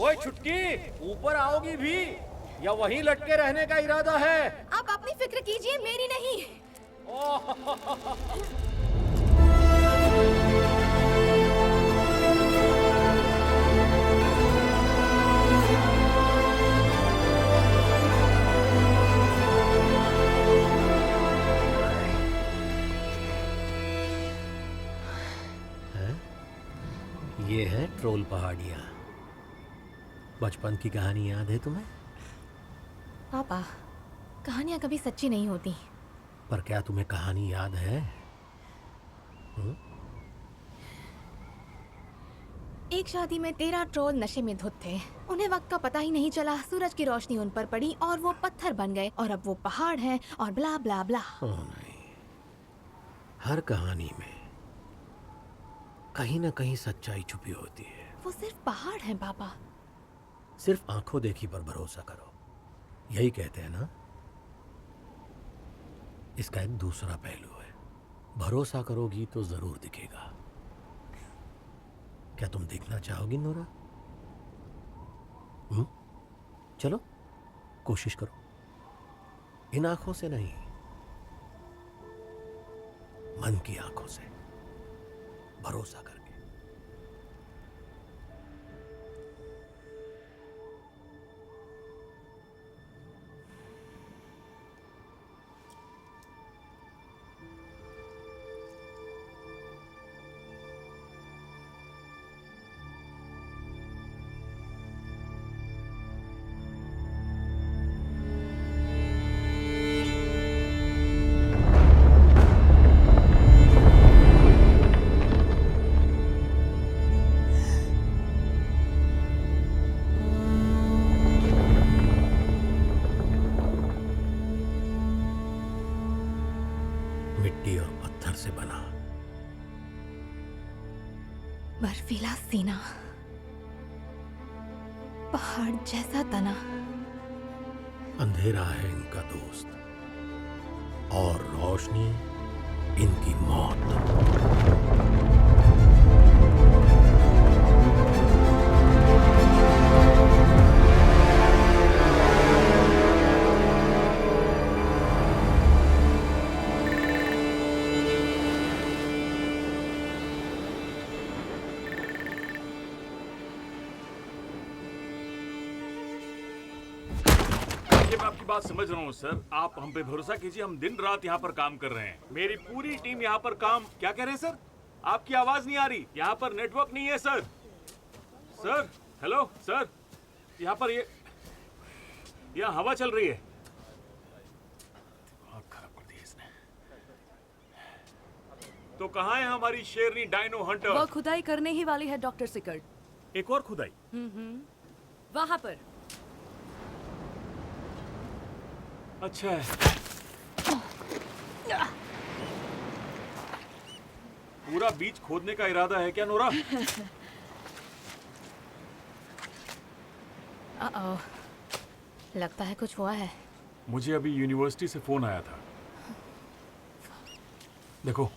ओए छुटकी, ऊपर आओगी भी या वहीं लटके रहने का इरादा है? आप अपनी फिक्र कीजिए, मेरी नहीं। ये है ट्रोल पहाड़ियाँ। बचपन की कहानी याद है तुम्हें? पापा, कहानियां कभी सच्ची नहीं होती। पर क्या तुम्हें कहानी याद है? एक शादी में 13 ट्रोल नशे में धुत थे। उन्हें वक्त का पता ही नहीं चला। सूरज की रोशनी उन पर पड़ी और वो पत्थर बन गए और अब वो पहाड़ हैं और ब्ला ब्ला ब्ला। ओह नहीं, हर कहानी में कहीं ना कहीं सच्चाई छुपी होती है। वो सिर्फ पहाड़ हैं पापा। सिर्फ आंखों देखी पर भरोसा करो, यही कहते हैं ना। इसका एक दूसरा पहलू है, भरोसा करोगी तो जरूर दिखेगा। क्या तुम देखना चाहोगी नोरा? चलो कोशिश करो, इन आंखों से नहीं, मन की आंखों से भरोसा करके। मिट्टी और पत्थर से बना, बर्फीला सीना, पहाड़ जैसा तना। अंधेरा है इनका दोस्त और रोशनी इनकी मौत। मैं आपकी बात समझ रहा हूँ सर, आप हम पे भरोसा कीजिए। हम दिन रात यहाँ पर काम कर रहे हैं। मेरी पूरी टीम यहाँ पर काम। क्या कह रहे हैं सर? आपकी आवाज नहीं आ रही। यहाँ पर नेटवर्क नहीं है सर। सर हेलो सर, यहाँ पर यहाँ हवा चल रही है। आग खराब कर दी इसने। तो कहाँ है हमारी शेरनी डायनो हंटर? वो खुदाई करने ही वाली है डॉक्टर सिकर्ड। एक और खुदाई? वहाँ पर। अच्छा है। पूरा बीच खोदने का इरादा है क्या नोरा? लगता है कुछ हुआ है। मुझे अभी यूनिवर्सिटी से फोन आया था। देखो,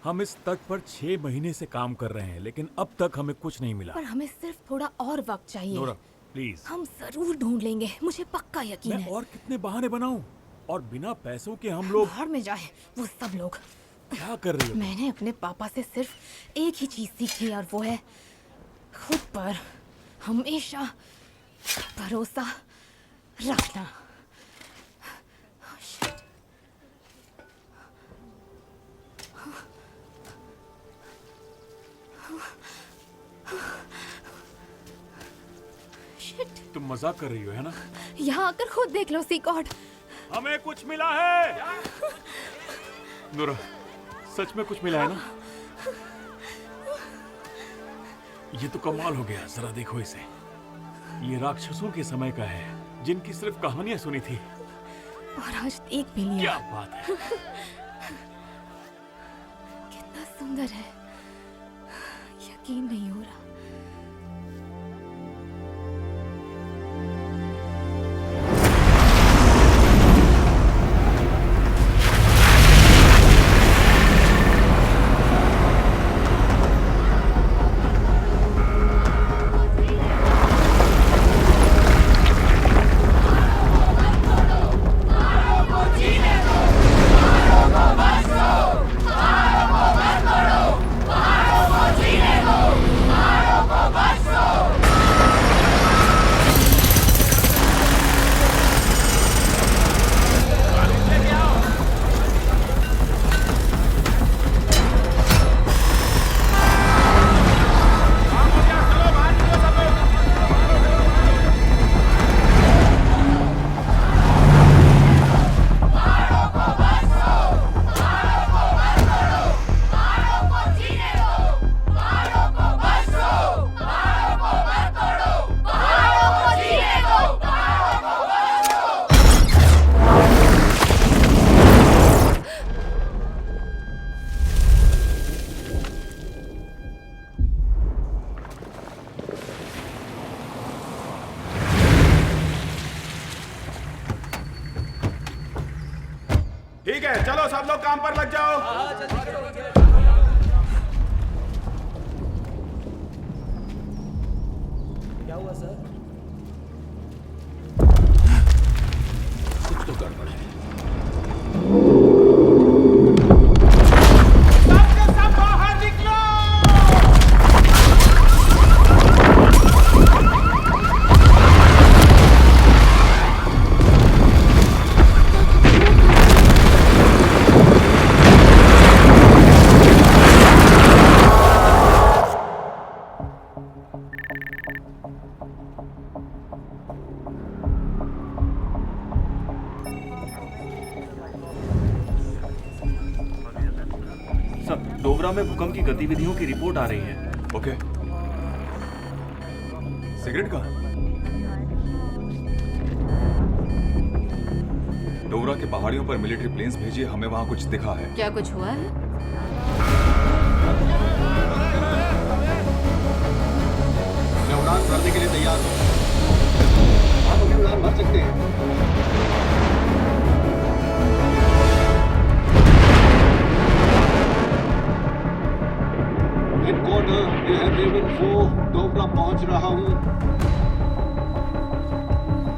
हम इस तट पर 6 महीने से काम कर रहे हैं, लेकिन अब तक हमें कुछ नहीं मिला। पर हमें सिर्फ थोड़ा और वक्त चाहिए। Nora please. हम जरूर ढूंढ लेंगे, मुझे पक्का यकीन मैं है। और कितने बहाने बनाऊं? और बिना पैसों के हम लोग बाहर में जाए वो सब लोग। क्या कर रहे हो? मैंने अपने पापा से सिर्फ एक ही चीज सीखी और वो है खुद पर हमेशा भरोसा रखना। तुम मजाक कर रही हो है ना? यहाँ आकर खुद देख लो सीकॉर्ड। हमें कुछ मिला है। नोरा, सच में कुछ मिला है ना? ये तो कमाल हो गया। जरा देखो इसे। ये राक्षसों के समय का है, जिनकी सिर्फ कहानियां सुनी थी। और आज एक भी लिया। क्या बात है। कितना सुंदर है, यकीन नहीं हो रहा। सब लोग काम पर लग जाओ। क्या हुआ सर? कुछ तो गड़बड़ है। सब बाहर निकलो। सब डोगरा में भूकंप की गतिविधियों की रिपोर्ट आ रही है। ओके। सिगरेट कहाँ? डोगरा के पहाड़ियों पर मिलिट्री प्लेन्स भेजिए, हमें वहाँ कुछ दिखा है। क्या कुछ हुआ है? मैं उड़ान भरने के लिए तैयार हूँ। आप अभी उड़ान भर सकते हैं। हेडक्वार्टर, ये है लेवल 4, डोगरा पहुंच रहा हूँ।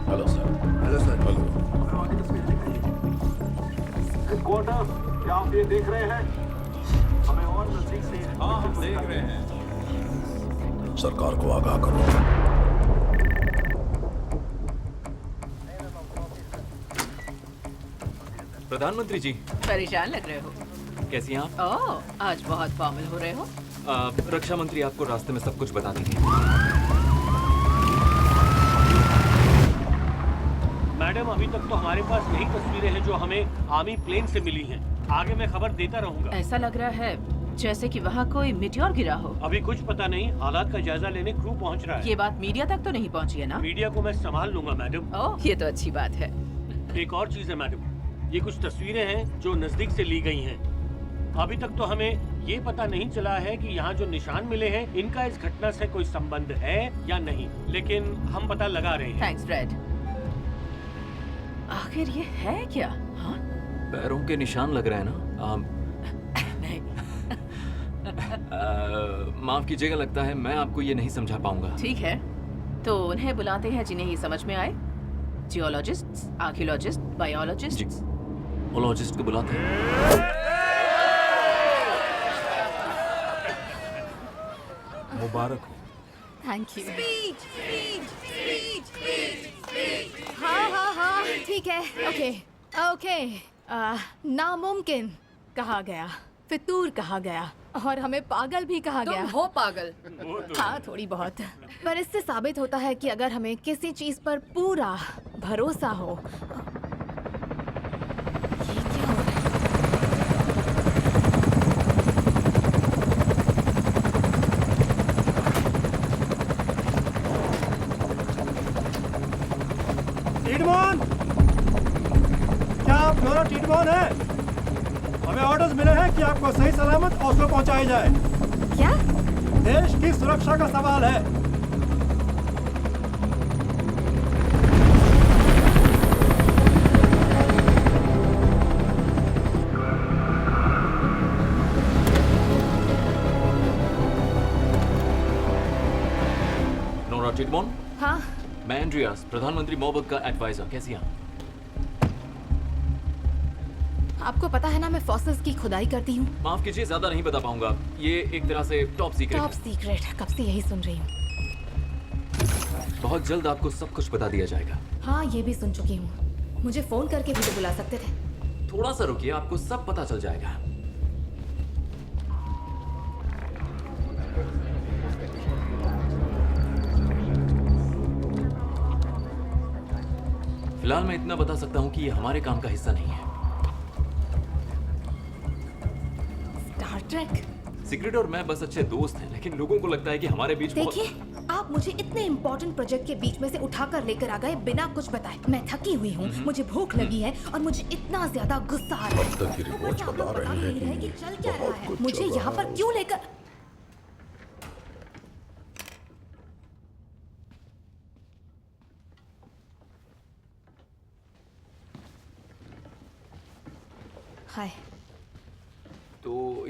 Hello sir. Hello sir. Hello. Headquarter, क्या आप ये देख रहे हैं? हमें और नजदीक से हाँ, हम देख रहे हैं। सरकार को आगाह करो। प्रधानमंत्री जी, परेशान लग रहे हो? कैसी हैं आप? ओह, आज बहुत फॉर्मल हो रहे हो। रक्षा मंत्री आपको रास्ते में सब कुछ बता देंगे। मैडम, अभी तक तो हमारे पास यही तस्वीरें हैं जो हमें आर्मी प्लेन से मिली हैं। आगे मैं खबर देता रहूंगा। ऐसा लग रहा है जैसे कि वहाँ कोई मिट्योर गिरा हो। अभी कुछ पता नहीं, हालात का जायजा लेने क्रू पहुंच रहा है। ये बात मीडिया तक तो नहीं पहुँची है ना? मीडिया को मैं संभाल लूंगा मैडम। ओह, ये तो अच्छी बात है। एक और चीज है मैडम, ये कुछ तस्वीरें हैं जो नजदीक से ली गई हैं। अभी तक तो हमें ये पता नहीं चला है कि यहाँ जो निशान मिले हैं इनका इस घटना से कोई संबंध है या नहीं, लेकिन हम पता लगा रहे हैं। Thanks Fred. आखिर ये है क्या? हाँ? पैरों के निशान लग रहे हैं ना? नहीं। माफ कीजिएगा, लगता है मैं आपको ये नहीं समझा पाऊंगा। ठीक है, तो उन्हें बुलाते हैं जिन्हें ये समझ में आए। Geologist, archaeologist, biologist. ओलॉजिस्ट को बुलाते हैं। मुबारक हो। Thank you. हाँ हाँ हाँ, ठीक है। Okay okay. नामुमकिन कहा गया, फितूर कहा गया, और हमें पागल भी कहा गया। तुम हो पागल। हाँ, थोड़ी बहुत। पर इससे साबित होता है कि अगर हमें किसी चीज पर पूरा भरोसा हो। ये क्या हो रहा है? टीडमोन, क्या आप दोनों टीडमोन हैं? हमें ऑर्डर्स मिले हैं कि आपको सही सलामत ओस्लो पहुंचाया जाए। क्या? देश की सुरक्षा का सवाल है। नोरा टिडमोन, हाँ, मैं एंड्रियास, प्रधानमंत्री मोहब्बत का एडवाइजर। कैसी हैं आप? आपको पता है ना मैं फॉसिल्स की खुदाई करती हूँ। माफ कीजिए, ज्यादा नहीं बता पाऊंगा। ये एक तरह से टॉप सीक्रेट टॉप है। सीक्रेट, कब से यही सुन रही हूँ। बहुत जल्द आपको सब कुछ बता दिया जाएगा। हाँ, ये भी सुन चुकी हूँ। मुझे फोन करके भी तो बुला सकते थे। थोड़ा सा रुकिए, आपको सब पता चल जाएगा। फिलहाल मैं इतना बता सकता हूँ कि ये हमारे काम का हिस्सा नहीं है। Star Trek. सीक्रेट और मैं बस अच्छे दोस्त हैं, लेकिन लोगों को लगता है कि हमारे बीच बहुत... देखिए, आप मुझे इतने इम्पोर्टेंट प्रोजेक्ट के बीच में से उठाकर लेकर आ गए बिना कुछ बताए। मैं थकी हुई हूँ, मुझे भूख लगी है और मुझे इतना ज्यादा गुस्सा आ रहा है। तक की रिपोर्ट्स ऊपर से आप लोग बता बता रहे ही नहीं हैं रहे कि कि चल क्या बहुत रहा है। कुछ मुझे चल यहाँ रहा पर है। क्यों लेकर... हाय।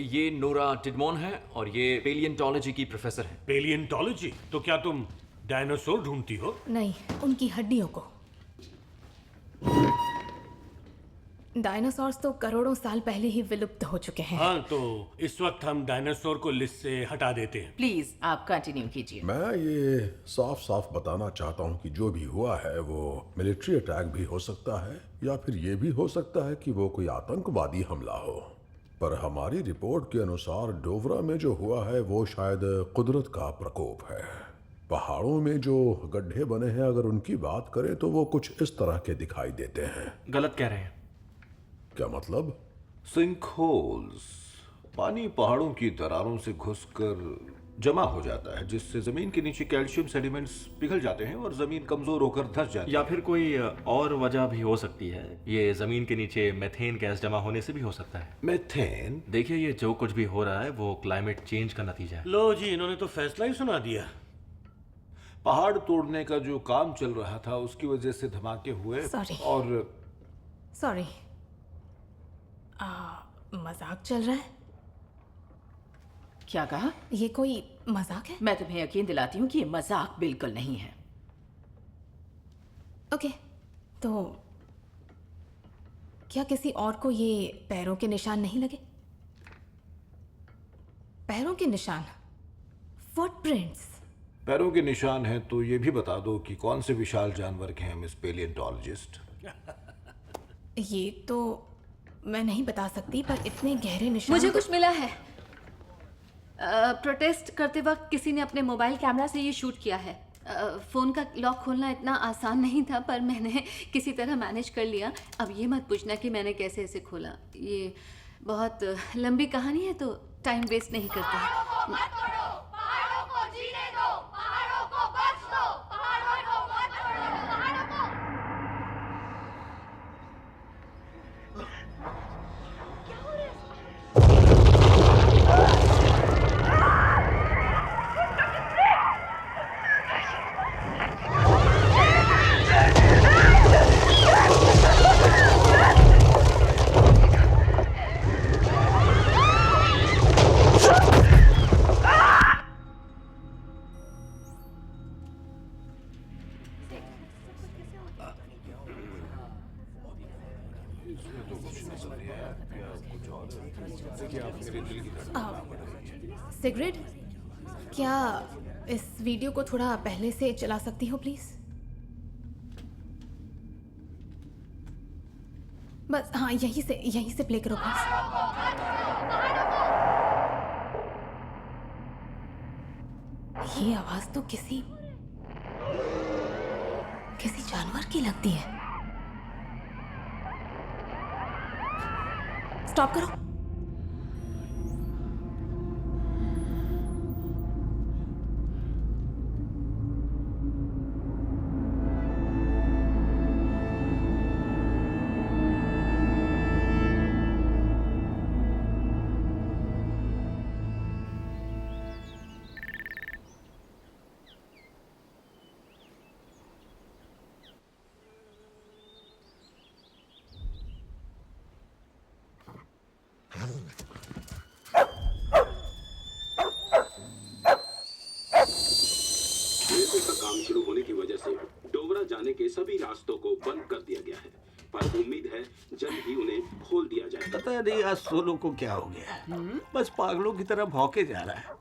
ये नोरा टिडमॉन है और ये पेलियंटोलॉजी की प्रोफेसर है। पेलियंटोलॉजी? तो क्या तुम डायनासोर ढूंढती हो? नहीं, उनकी हड्डियों को। डायनासोर्स तो करोड़ों साल पहले ही विलुप्त हो चुके हैं। हाँ, तो इस वक्त हम डायनासोर को लिस्ट से हटा देते हैं। प्लीज आप कंटिन्यू कीजिए। मैं ये साफ साफ बताना चाहता हूँ कि जो भी हुआ है वो मिलिट्री अटैक भी हो सकता है या फिर ये भी हो सकता है कि वो कोई आतंकवादी हमला हो। पर हमारी रिपोर्ट के अनुसार डोवरा में जो हुआ है वो शायद कुदरत का प्रकोप है। पहाड़ों में जो गड्ढे बने हैं, अगर उनकी बात करें तो वो कुछ इस तरह के दिखाई देते हैं। गलत कह रहे हैं। क्या मतलब? सिंक होल्स, पानी पहाड़ों की दरारों से घुसकर जमा हो जाता है, जिससे जमीन के नीचे कैल्शियम सेडिमेंट्स पिघल जाते हैं और जमीन कमजोर होकर धंस जाती है। या फिर कोई और वजह भी हो सकती है। ये जमीन के नीचे मेथेन गैस जमा होने से भी हो सकता है। मेथेन? देखिए, ये जो कुछ भी हो रहा है वो क्लाइमेट चेंज का नतीजा है। लो जी, इन्होंने तो फैसला ही सुना दिया। पहाड़ तोड़ने का जो काम चल रहा था उसकी वजह से धमाके हुए। Sorry. और सॉरी, मजाक चल रहा है? क्या कहा? ये कोई मजाक है? मैं तुम्हें यकीन दिलाती हूँ कि ये मजाक बिल्कुल नहीं है। ओके, तो क्या किसी और को ये पैरों के निशान नहीं लगे? पैरों के निशान, फुटप्रिंट्स। पैरों के निशान हैं तो ये भी बता दो कि कौन से विशाल जानवर के हैं मिस पेलियंटोलॉजिस्ट? ये तो मैं नहीं बता सकती, पर इतने गहरे निशान। मुझे कुछ मिला है। प्रोटेस्ट करते वक्त किसी ने अपने मोबाइल कैमरा से ये शूट किया है। फ़ोन का लॉक खोलना इतना आसान नहीं था, पर मैंने किसी तरह मैनेज कर लिया। अब ये मत पूछना कि मैंने कैसे इसे खोला। ये बहुत लंबी कहानी है, तो टाइम वेस्ट नहीं करते। सिगरेट, क्या इस वीडियो को थोड़ा पहले से चला सकती हो प्लीज? बस हाँ, यहीं से प्ले करो प्लीज। ये आवाज तो किसी जानवर की लगती है। स्टॉप करो। काम शुरू होने की वजह से डोवरा जाने के सभी रास्तों को बंद कर दिया गया है, पर उम्मीद है जल्द ही उन्हें खोल दिया जाएगा। पता नहीं आज सोनू को क्या हो गया, बस पागलों की तरह भौंके जा रहा है।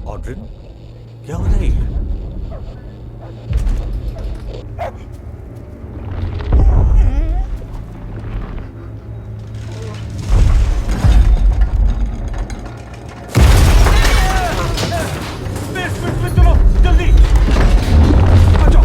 ऑड्रिन, क्या हो रही है? चलो जल्दी आ जाओ।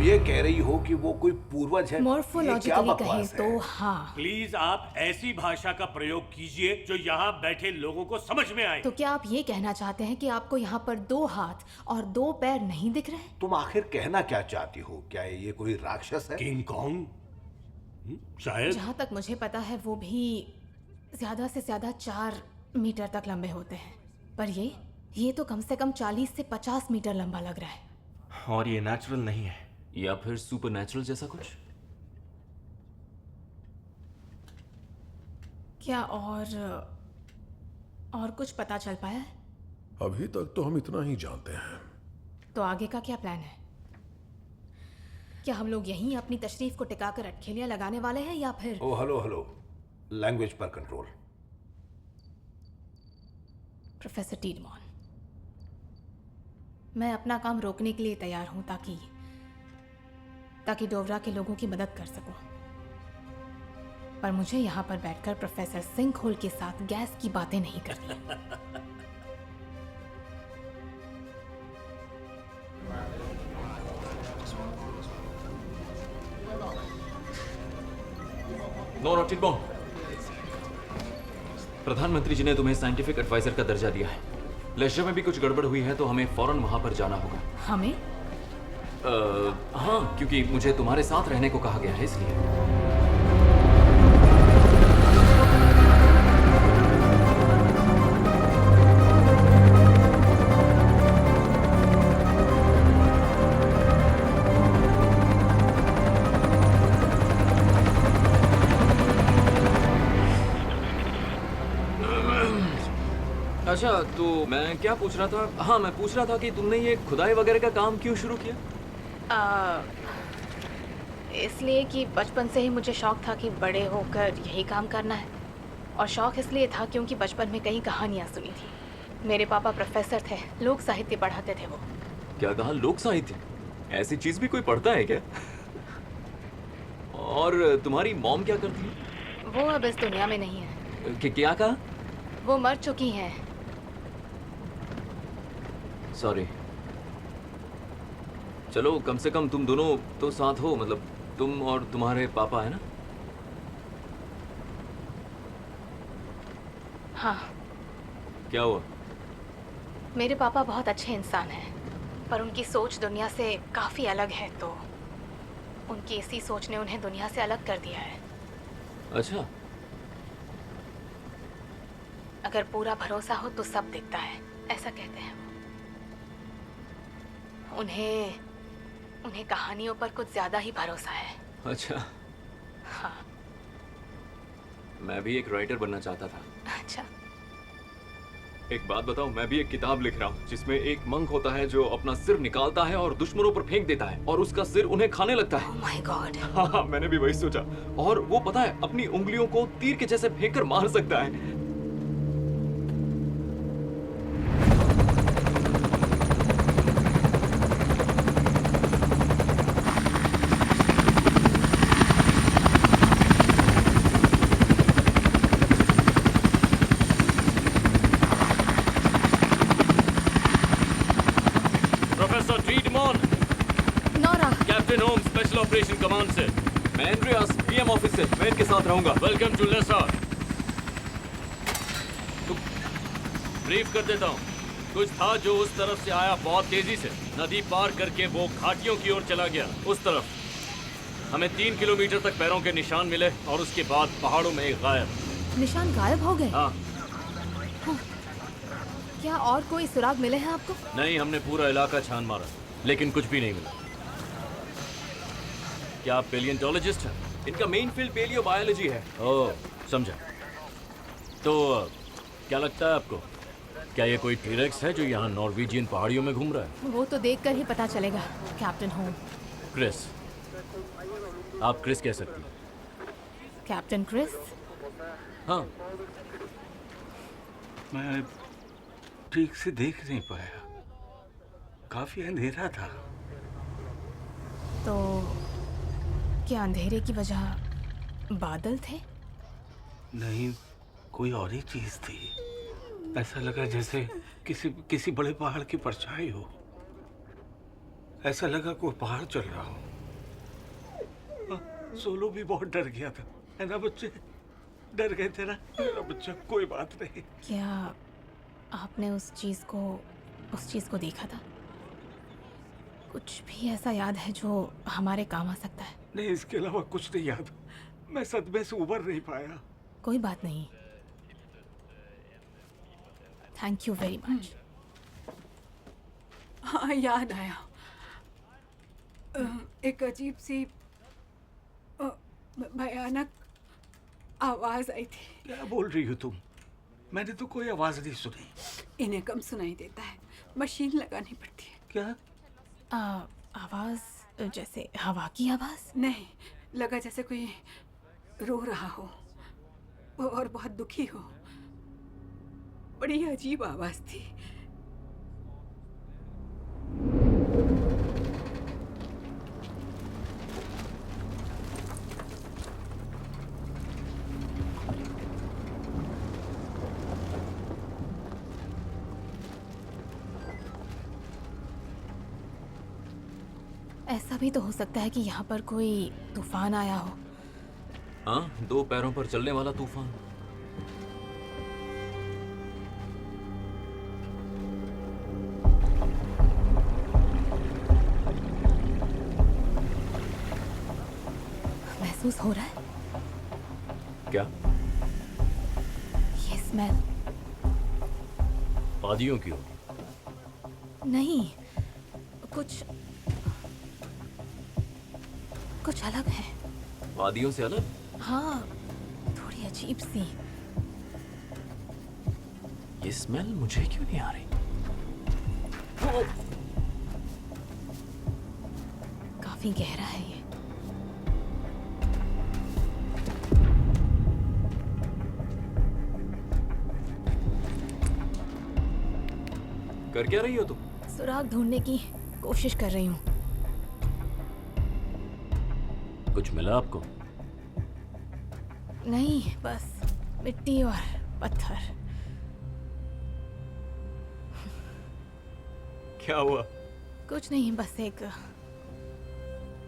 ये कह रही हो कि वो कोई पूर्वज है? ये क्या मॉर्फोलॉजिकली बकवास कहें है? तो हाँ। प्लीज आप ऐसी भाषा का प्रयोग कीजिए जो यहाँ बैठे लोगों को समझ में आए। तो क्या आप ये कहना चाहते हैं कि आपको यहाँ पर 2 हाथ और 2 पैर नहीं दिख रहे? तुम आखिर कहना क्या चाहती हो? क्या ये कोई राक्षस है? King Kong? शायद। जहाँ तक मुझे पता है वो भी ज्यादा से ज्यादा 4 मीटर तक लंबे होते हैं, पर ये तो कम से कम 40 से 50 मीटर लंबा लग रहा है। और ये नेचुरल नहीं है, या फिर सुपर नेचुरल जैसा कुछ? क्या और कुछ पता चल पाया है? अभी तक तो हम इतना ही जानते हैं। तो आगे का क्या प्लान है? क्या हम लोग यहीं अपनी तशरीफ को टिकाकर अटखेलियां लगाने वाले हैं या फिर? ओ हेलो, लैंग्वेज पर कंट्रोल। प्रोफेसर टीडमॉन, मैं अपना काम रोकने के लिए तैयार हूं ताकि डोवरा के लोगों की मदद कर सकूं, पर मुझे यहां पर बैठकर प्रोफेसर सिंकहोल के साथ गैस की बातें नहीं करनी। नो टिडबॉन, प्रधानमंत्री जी ने तुम्हें साइंटिफिक एडवाइजर का दर्जा दिया है। लेजर में भी कुछ गड़बड़ हुई है तो हमें फौरन वहां पर जाना होगा। हमें? हाँ, क्योंकि मुझे तुम्हारे साथ रहने को कहा गया है, इसलिए। अच्छा, तो मैं क्या पूछ रहा था? हाँ, मैं पूछ रहा था कि तुमने ये खुदाई वगैरह का काम क्यों शुरू किया? इसलिए कि बचपन से ही मुझे शौक था कि बड़े होकर यही काम करना है, और शौक इसलिए था क्योंकि बचपन में कई कहानियाँ सुनी थी। मेरे पापा प्रोफेसर थे, लोक साहित्य पढ़ाते थे वो। क्या कहा? लोक साहित्य? ऐसी चीज भी कोई पढ़ता है क्या? और तुम्हारी मॉम क्या करती है? वो अब इस दुनिया में नहीं है। क्या कहा? वो मर चुकी हैं। सॉरी। चलो, कम से कम तुम दोनों तो साथ हो, मतलब तुम और तुम्हारे पापा, है ना? हाँ। क्या हुआ? मेरे पापा बहुत अच्छे इंसान हैं, पर उनकी सोच दुनिया से काफी अलग है, तो उनकी इसी सोच ने उन्हें दुनिया से अलग कर दिया है। अच्छा। अगर पूरा भरोसा हो तो सब दिखता है, ऐसा कहते हैं वो। उन्हें कहानियों पर कुछ ज्यादा ही भरोसा है। अच्छा। हाँ। मैं भी एक राइटर बनना चाहता था। अच्छा। एक बात बताऊं, मैं भी एक किताब लिख रहा हूँ जिसमें एक मंक होता है जो अपना सिर निकालता है और दुश्मनों पर फेंक देता है और उसका सिर उन्हें खाने लगता है। Oh my God। हाँ, मैंने भी वही सोचा। और वो पता है अपनी उंगलियों को तीर के जैसे फेंक कर मार सकता है। ऑपरेशन कमांड से। मैं एंड्रियास, पीएम ऑफिस से। मैं इनके साथ रहूंगा। Welcome to laser. ब्रीफ कर देता हूँ। कुछ था जो उस तरफ से आया बहुत तेजी से, नदी पार करके वो घाटियों की ओर चला गया। उस तरफ हमें 3 किलोमीटर तक पैरों के निशान मिले और उसके बाद पहाड़ों में एक गायब। निशान गायब हो गए? हाँ। क्या और कोई सुराग मिले हैं आपको? नहीं, हमने पूरा इलाका छान मारा लेकिन कुछ भी नहीं मिला। क्या आप पेलियोंटोलॉजिस्ट हैं? इनका मेन फील्ड पेलियोबायोलॉजी है। ओह, समझा। तो क्या लगता है आपको, क्या ये कोई टीरेक्स है जो यहाँ नॉर्वेजियन पहाड़ियों में घूम रहा है? वो तो देखकर ही पता चलेगा, कैप्टन होम। क्रिस, आप क्रिस कह सकती हैं। Captain Chris? हाँ। मैं ठीक से देख नहीं पाया, काफी अंधेरा था। तो क्या अंधेरे की वजह बादल थे? नहीं, कोई और ही चीज थी। ऐसा लगा जैसे किसी बड़े पहाड़ की परछाई हो। ऐसा लगा कोई पहाड़ चल रहा हो। सोलो भी बहुत डर गया था, है ना बच्चे? डर गए थे ना मेरा बच्चा? कोई बात नहीं। क्या आपने उस चीज़ को देखा था? कुछ भी ऐसा याद है जो हमारे काम आ सकता है? नहीं, इसके अलावा कुछ नहीं याद। मैं सदमे से उबर नहीं पाया। कोई बात नहीं। Thank you very much. हाँ, याद आया। एक अजीब सी भयानक आवाज आई थी। क्या बोल रही हो तुम? मैंने तो कोई आवाज नहीं सुनी। इन्हें कम सुनाई देता है, मशीन लगानी पड़ती है। क्या आवाज? जैसे हवा की आवाज? नहीं, लगा जैसे कोई रो रहा हो और बहुत दुखी हो। बड़ी अजीब आवाज थी। ऐसा भी तो हो सकता है कि यहाँ पर कोई तूफान आया हो। हाँ, 2 पैरों पर चलने वाला तूफान। महसूस हो रहा है? क्या? ये स्मेल। वादियों की होगी। नहीं, कुछ अलग है। वादियों से अलग? हाँ, थोड़ी अजीब सी। ये स्मेल मुझे क्यों नहीं आ रही? काफी गहरा है ये। कर क्या रही हो तुम? सुराग ढूंढने की कोशिश कर रही हूँ। कुछ मिला आपको? नहीं, बस मिट्टी और पत्थर। क्या हुआ? कुछ नहीं, बस एक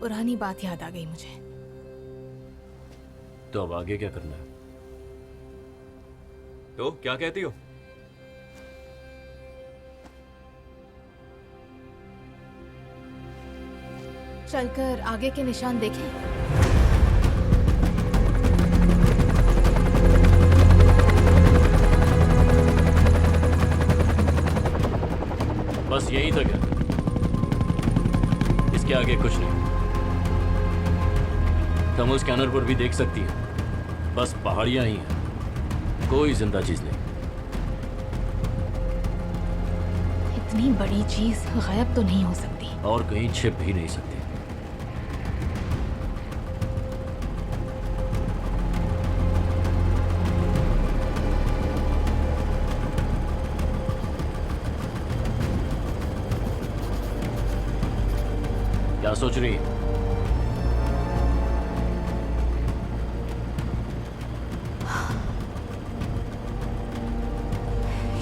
पुरानी बात याद आ गई मुझे। तो अब आगे क्या करना है? तो क्या कहती हो? चलकर आगे के निशान देखें। बस यहीं तक है, इसके आगे कुछ नहीं। थर्मल स्कैनर पर भी देख सकती है, बस पहाड़ियां ही हैं, कोई जिंदा चीज नहीं। इतनी बड़ी चीज गायब तो नहीं हो सकती। और कहीं छिप भी नहीं सकती। क्या सोच रही है?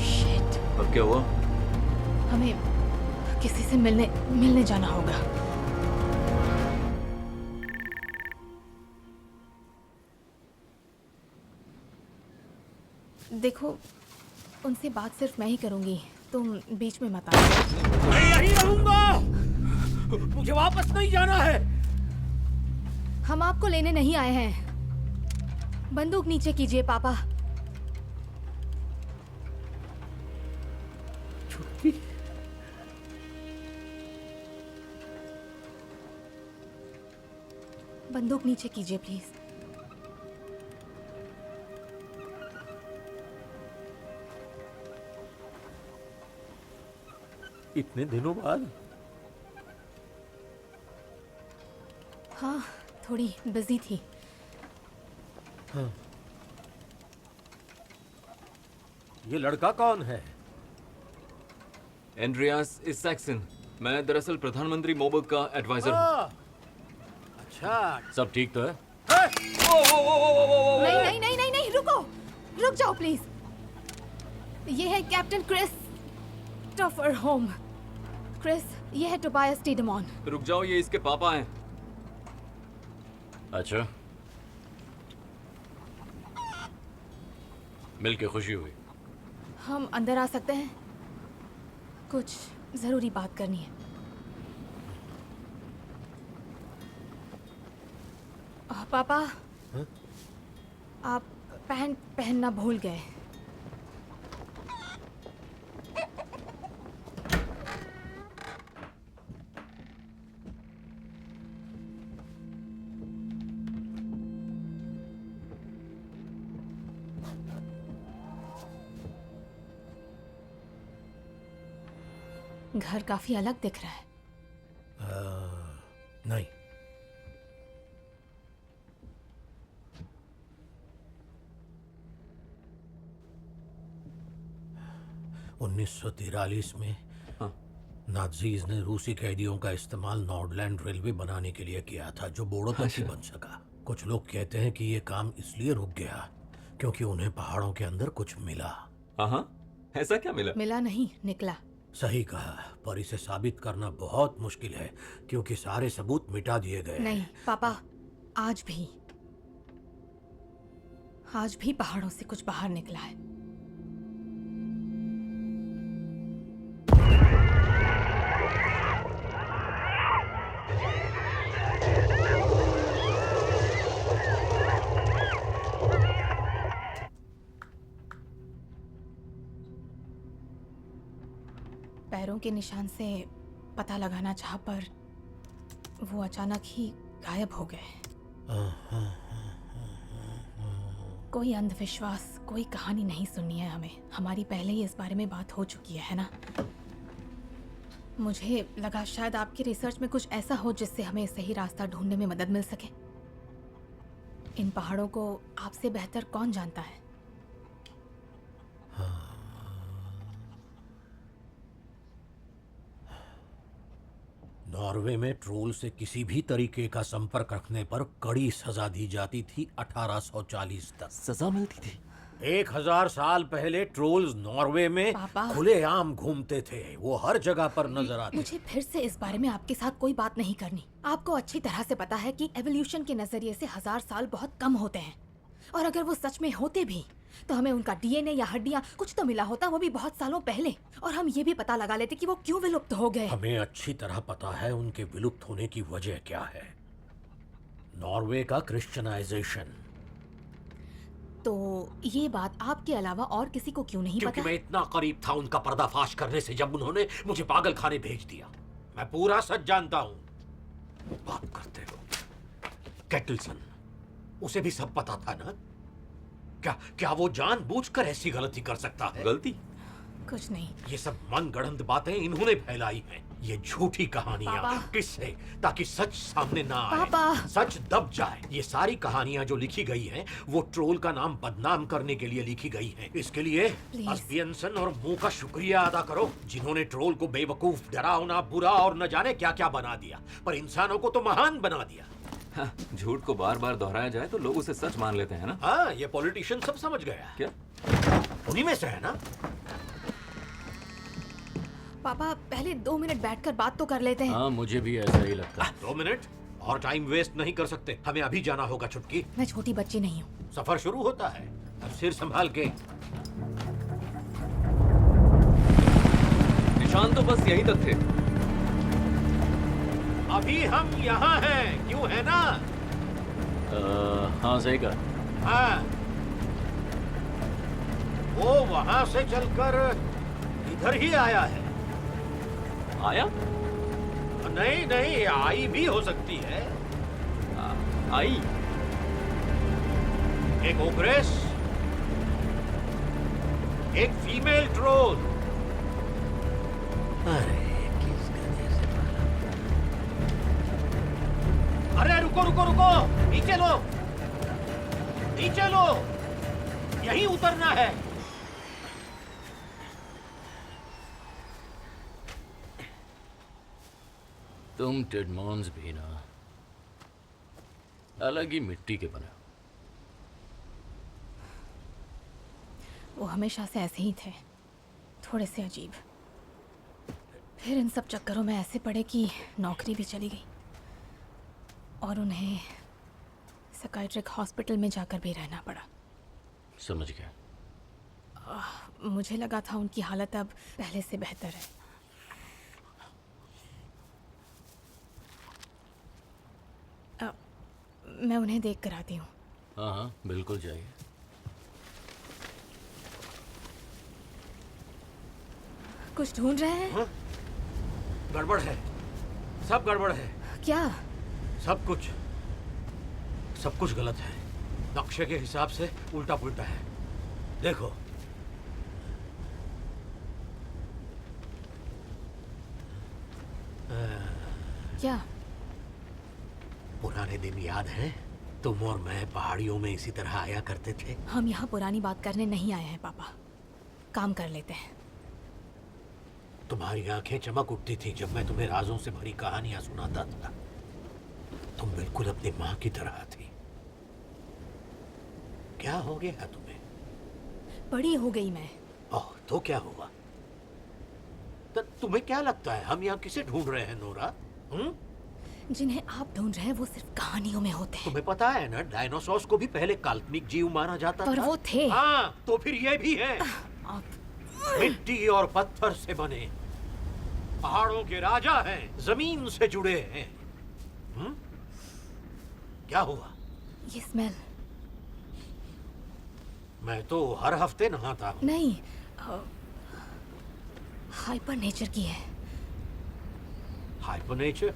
Shit. अब क्या हुआ? हमें किसी से मिलने जाना होगा। देखो, उनसे बात सिर्फ मैं ही करूंगी, तुम बीच में मत आना। मैं यहीं रहूंगा, मुझे वापस नहीं जाना है। हम आपको लेने नहीं आए हैं। बंदूक नीचे कीजिए पापा। छुट्टी? बंदूक नीचे कीजिए प्लीज। इतने दिनों बाद? हाँ, थोड़ी बिजी थी। हाँ। ये लड़का कौन है? एंड्रियास इसैक्सन। मैं दरअसल प्रधानमंत्री मोबक का एडवाइजर हूँ। अच्छा, सब ठीक तो है? नहीं नहीं नहीं नहीं नहीं, रुक जाओ प्लीज। ये है कैप्टन क्रिस्टोफर होम। क्रिस, ये है टोबायस टीडेमॉन। रुक जाओ, ये इसके पापा हैं। अच्छा, मिल के खुशी हुई। हम अंदर आ सकते हैं? कुछ ज़रूरी बात करनी है। पापा, आप पैंट पहनना भूल गए। घर काफी अलग दिख रहा है। नहीं, (1943) में नाज़ीज़ ने रूसी कैदियों का इस्तेमाल नॉर्डलैंड रेलवे बनाने के लिए किया था, जो बोड़ो तक ही बन सका। कुछ लोग कहते हैं कि ये काम इसलिए रुक गया क्योंकि उन्हें पहाड़ों के अंदर कुछ मिला। हाँ, ऐसा क्या मिला? मिला नहीं, निकला। सही कहा, पर इसे साबित करना बहुत मुश्किल है क्योंकि सारे सबूत मिटा दिए गए। नहीं पापा, आज भी पहाड़ों से कुछ बाहर निकला है। पैरों के निशान से पता लगाना चाहा, पर वो अचानक ही गायब हो गए। कोई अंधविश्वास, कोई कहानी नहीं सुननी है हमें। हमारी पहले ही इस बारे में बात हो चुकी है ना? मुझे लगा शायद आपकी रिसर्च में कुछ ऐसा हो जिससे हमें सही रास्ता ढूंढने में मदद मिल सके। इन पहाड़ों को आपसे बेहतर कौन जानता है? नॉर्वे में ट्रोल से किसी भी तरीके का संपर्क रखने पर कड़ी सजा दी जाती थी। 1840 तक सजा मिलती थी। 1000 साल पहले ट्रोल्स नॉर्वे में खुलेआम घूमते थे। वो हर जगह पर नजर आते। मुझे फिर से इस बारे में आपके साथ कोई बात नहीं करनी। आपको अच्छी तरह से पता है कि एवोल्यूशन के नजरिए से 1000 साल बहुत कम होते हैं, और अगर वो सच में होते भी तो हमें उनका डीएनए या हड्डियां कुछ तो मिला होता, वो भी बहुत सालों पहले, और हम ये भी पता लगा लेते कि वो क्यों विलुप्त हो गए। हमें अच्छी तरह पता है उनके विलुप्त होने की वजह क्या है। नॉर्वे का क्रिश्चियनाइजेशन। तो ये बात आपके अलावा और किसी को क्यों नहीं क्योंकि पता? मैं इतना करीब था उनका पर्दाफाश करने से जब उन्होंने मुझे पागल खाने भेज दिया। मैं पूरा सच जानता हूँ। बात करते हो कैटलसन, उसे भी सब पता था ना? क्या वो जानबूझकर ऐसी गलती कर सकता है? गलती? कुछ नहीं। ये सब मनगढ़ंत बातें इन्होंने फैलाई हैं। ये झूठी कहानियां। किससे? ताकि सच सामने ना आए, सच दब जाए। ये सारी कहानियां जो लिखी गई हैं, वो ट्रोल का नाम बदनाम करने के लिए लिखी गई हैं। इसके लिए अस्बियंसन और मुंह का शुक्रिया अदा करो, जिन्होंने ट्रोल को बेवकूफ, डरावना, बुरा और न जाने क्या क्या बना दिया, पर इंसानों को तो महान बना दिया। हाँ, झूठ को बार बार दोहराया जाए तो लोग उसे सच मान लेते हैं ना? हाँ, ये पॉलिटिशियन सब समझ गया। क्या? उन्हीं में से है ना? पापा, पहले 2 मिनट बैठकर बात तो कर लेते हैं। हाँ, मुझे भी ऐसा ही लगता है। 2 मिनट और टाइम वेस्ट नहीं कर सकते। हमें अभी जाना होगा छुटकी। मैं छोटी बच्ची नहीं हूँ। सफर शुरू होता है। अब सिर संभाल के। निशान तो बस यहीं तक थे। अभी हम यहाँ हैं, क्यों है ना? हाँ, सही कहा। हाँ, वो वहां से चलकर इधर ही आया है। आया? नहीं नहीं, आई भी हो सकती है। आई? एक ओग्रेस, एक फीमेल ट्रोल। अरे किस गधे से अरे रुको रुको रुको, नीचे लो, नीचे लो, यहीं उतरना है। तुम टेडमॉन्स भी ना अलग ही मिट्टी के बने। वो हमेशा से ऐसे ही थे, थोड़े से अजीब। फिर इन सब चक्करों में ऐसे पड़े कि नौकरी भी चली गई, और उन्हें साइकियाट्रिक हॉस्पिटल में जाकर भी रहना पड़ा। समझ गया। मुझे लगा था उनकी हालत अब पहले से बेहतर है। मैं उन्हें देख कर आती हूँ। हाँ हाँ बिल्कुल जाइए। कुछ ढूंढ रहे हैं? हाँ? गड़बड़ है, सब गड़बड़ है। क्या? सब कुछ गलत है। नक्शे के हिसाब से उल्टा पुल्टा है। देखो क्या? पुराने दिन याद हैं? तुम और मैं पहाड़ियों में इसी तरह आया करते थे। हम यहाँ पुरानी बात करने नहीं आए हैं पापा, काम कर लेते हैं। तुम्हारी आंखें चमक उठती थी जब मैं तुम्हें राजों से भरी कहानियां सुनाता था। तुम बिल्कुल अपनी माँ की तरह थी। क्या हो गया तुम्हें? बड़ी हो गई मैं। ओह, तो क्या हुआ? तुम्हें क्या लगता है हम यहाँ किसे ढूंढ रहे हैं नोरा? जिन्हें आप ढूंढ रहे हैं वो सिर्फ कहानियों में होते हैं। तुम्हें पता है ना, डायनासोर्स को भी पहले काल्पनिक जीव माना जाता था। पर वो थे। हाँ, तो फिर ये भी है। मिट्टी और पत्थर से बने, पहाड़ों के राजा हैं, जमीन से जुड़े हैं। क्या हुआ? ये स्मेल। मैं तो हर हफ्ते नहाता हूँ। नहीं, हाइपर नेचर की है। Hyper nature?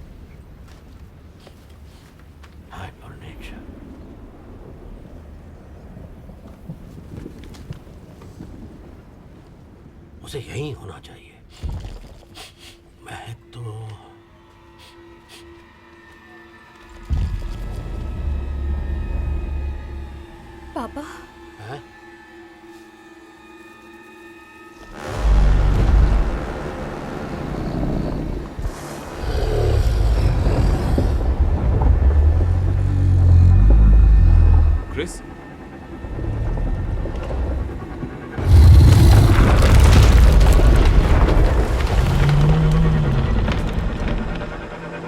Hyper nature. उसे यही होना चाहिए। मैं तो पापा। है? क्रिस,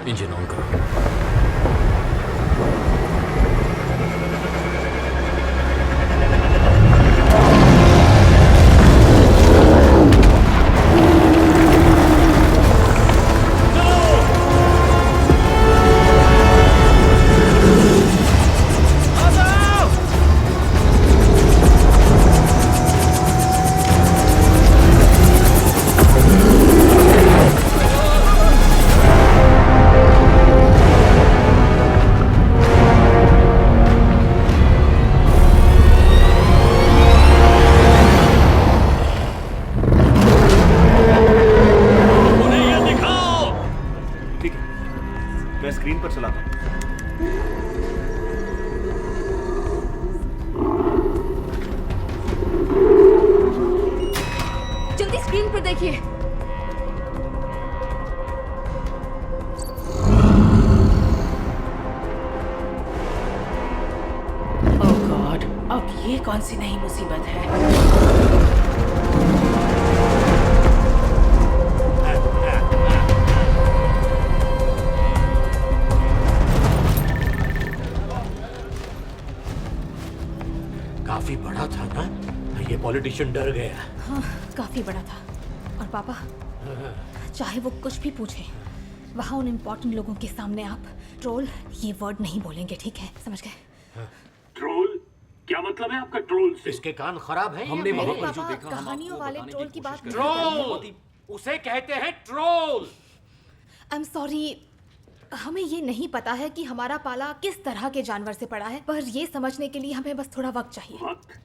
इंजन ऑन करो। मैं स्क्रीन पर चलाता हूँ। जल्दी स्क्रीन पर देखिए। ओह गॉड, अब ये कौन सी नई मुसीबत है? काफी बड़ा था ना? ये पॉलिटिशियन डर गया। हाँ, काफी बड़ा था। और पापा, चाहे वो कुछ भी पूछे, वहाँ उन इम्पोर्टेंट लोगों के सामने आप ट्रोल ये वर्ड नहीं बोलेंगे, ठीक है? समझ गए? ट्रोल? क्या मतलब है आपका ट्रोल से? इसके कान खराब हैं? हमने वहाँ पर जो देखा, कहानियों वाले ट्रोल की बात नहीं कर ट्रोल, रहे। उसे कहते हैं ट्रोल। आई एम सॉरी, हमें ये नहीं पता है कि हमारा पाला किस तरह के जानवर से पड़ा है, पर ये समझने के लिए हमें बस थोड़ा वक्त चाहिए। वक्त?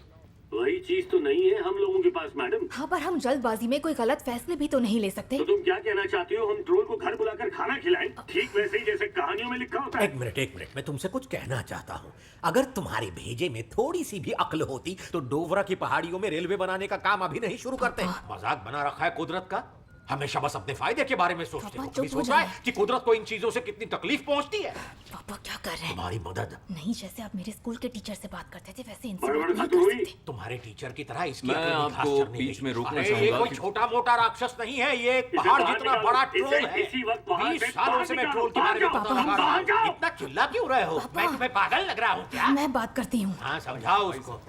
वही चीज तो नहीं है हम लोगों के पास मैडम। हाँ, पर हम जल्दबाजी में कोई गलत फैसले भी तो नहीं ले सकते। तो तुम क्या कहना चाहती हो? हम ट्रोल को घर बुलाकर खाना खिलाएं? ठीक वैसे ही जैसे कहानियों में लिखा होता है। एक मिनट, मैं तुमसे कुछ कहना चाहता हूँ। अगर तुम्हारे भेजे में थोड़ी सी भी अक्ल होती तो डोवरा की पहाड़ियों में रेलवे बनाने का काम अभी नहीं शुरू करते। मजाक बना रखा है कुदरत का। हमेशा बस अपने फायदे के बारे में सोचते हो। पापा, कभी चुप हो सोचा है जाइए। कि कुदरत को इन चीजों से कितनी तकलीफ पहुंचती है? पापा क्या कर रहे हैं? तुम्हारी मदद। नहीं, जैसे आप मेरे स्कूल के टीचर से बात करते थे वैसे इनसे बड़े-बड़े बात नहीं खतरे कर हुई। सकते। तुम्हारे टीचर की तरह इसकी मैं अपनी भी आपको घास चरनी बीच नहीं। में रोकना अरे, चाहूंगा ये कोई कि- छोटा मोटा राक्षस नहीं है, ये पहाड़ जितना बड़ा ट्रोल है। 20 सालों से मैं ट्रोल के बारे में पता लगा रहा हूं। इतना चिल्ला क्यों रहे हो? मैं तुम्हें पागल लग रहा हूँ क्या? मैं बात करती हूँ। हाँ, समझाओ उसको।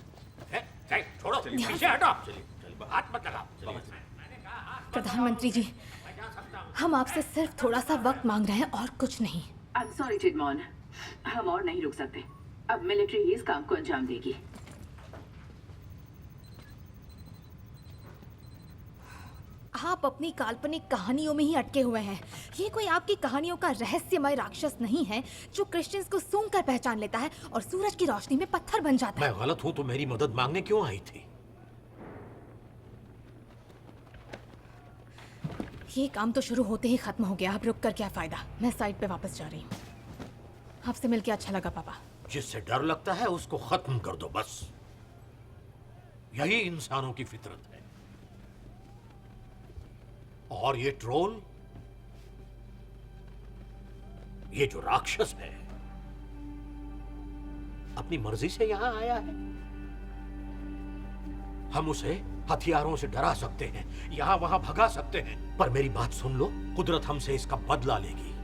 छोड़ो, पीछे हटो। हाथ मत लगाओ। प्रधानमंत्री जी, हम आपसे सिर्फ थोड़ा सा वक्त मांग रहे हैं और कुछ नहीं। I'm sorry, टिडमॉन, हम और नहीं रुक सकते। अब मिलिट्री ही इस काम को अंजाम देगी। आप अपनी काल्पनिक कहानियों में ही अटके हुए हैं। ये कोई आपकी कहानियों का रहस्यमय राक्षस नहीं है जो क्रिश्चियंस को सूंघ कर पहचान लेता है और सूरज की रोशनी में पत्थर बन जाता है। मैं गलत हूँ तो मेरी मदद मांगने क्यों आई थी? ये काम तो शुरू होते ही खत्म हो गया, अब रुक कर क्या फायदा। मैं साइड पे वापस जा रही हूँ। आपसे मिलकर अच्छा लगा पापा। जिससे डर लगता है उसको खत्म कर दो बस। यही इंसानों की फितरत है। और ये ट्रोल, ये जो राक्षस है, अपनी मर्जी से यहां आया है। हम उसे हथियारों से डरा सकते हैं, यहां वहां भगा सकते हैं, पर मेरी बात सुन लो, कुदरत हमसे इसका बदला लेगी।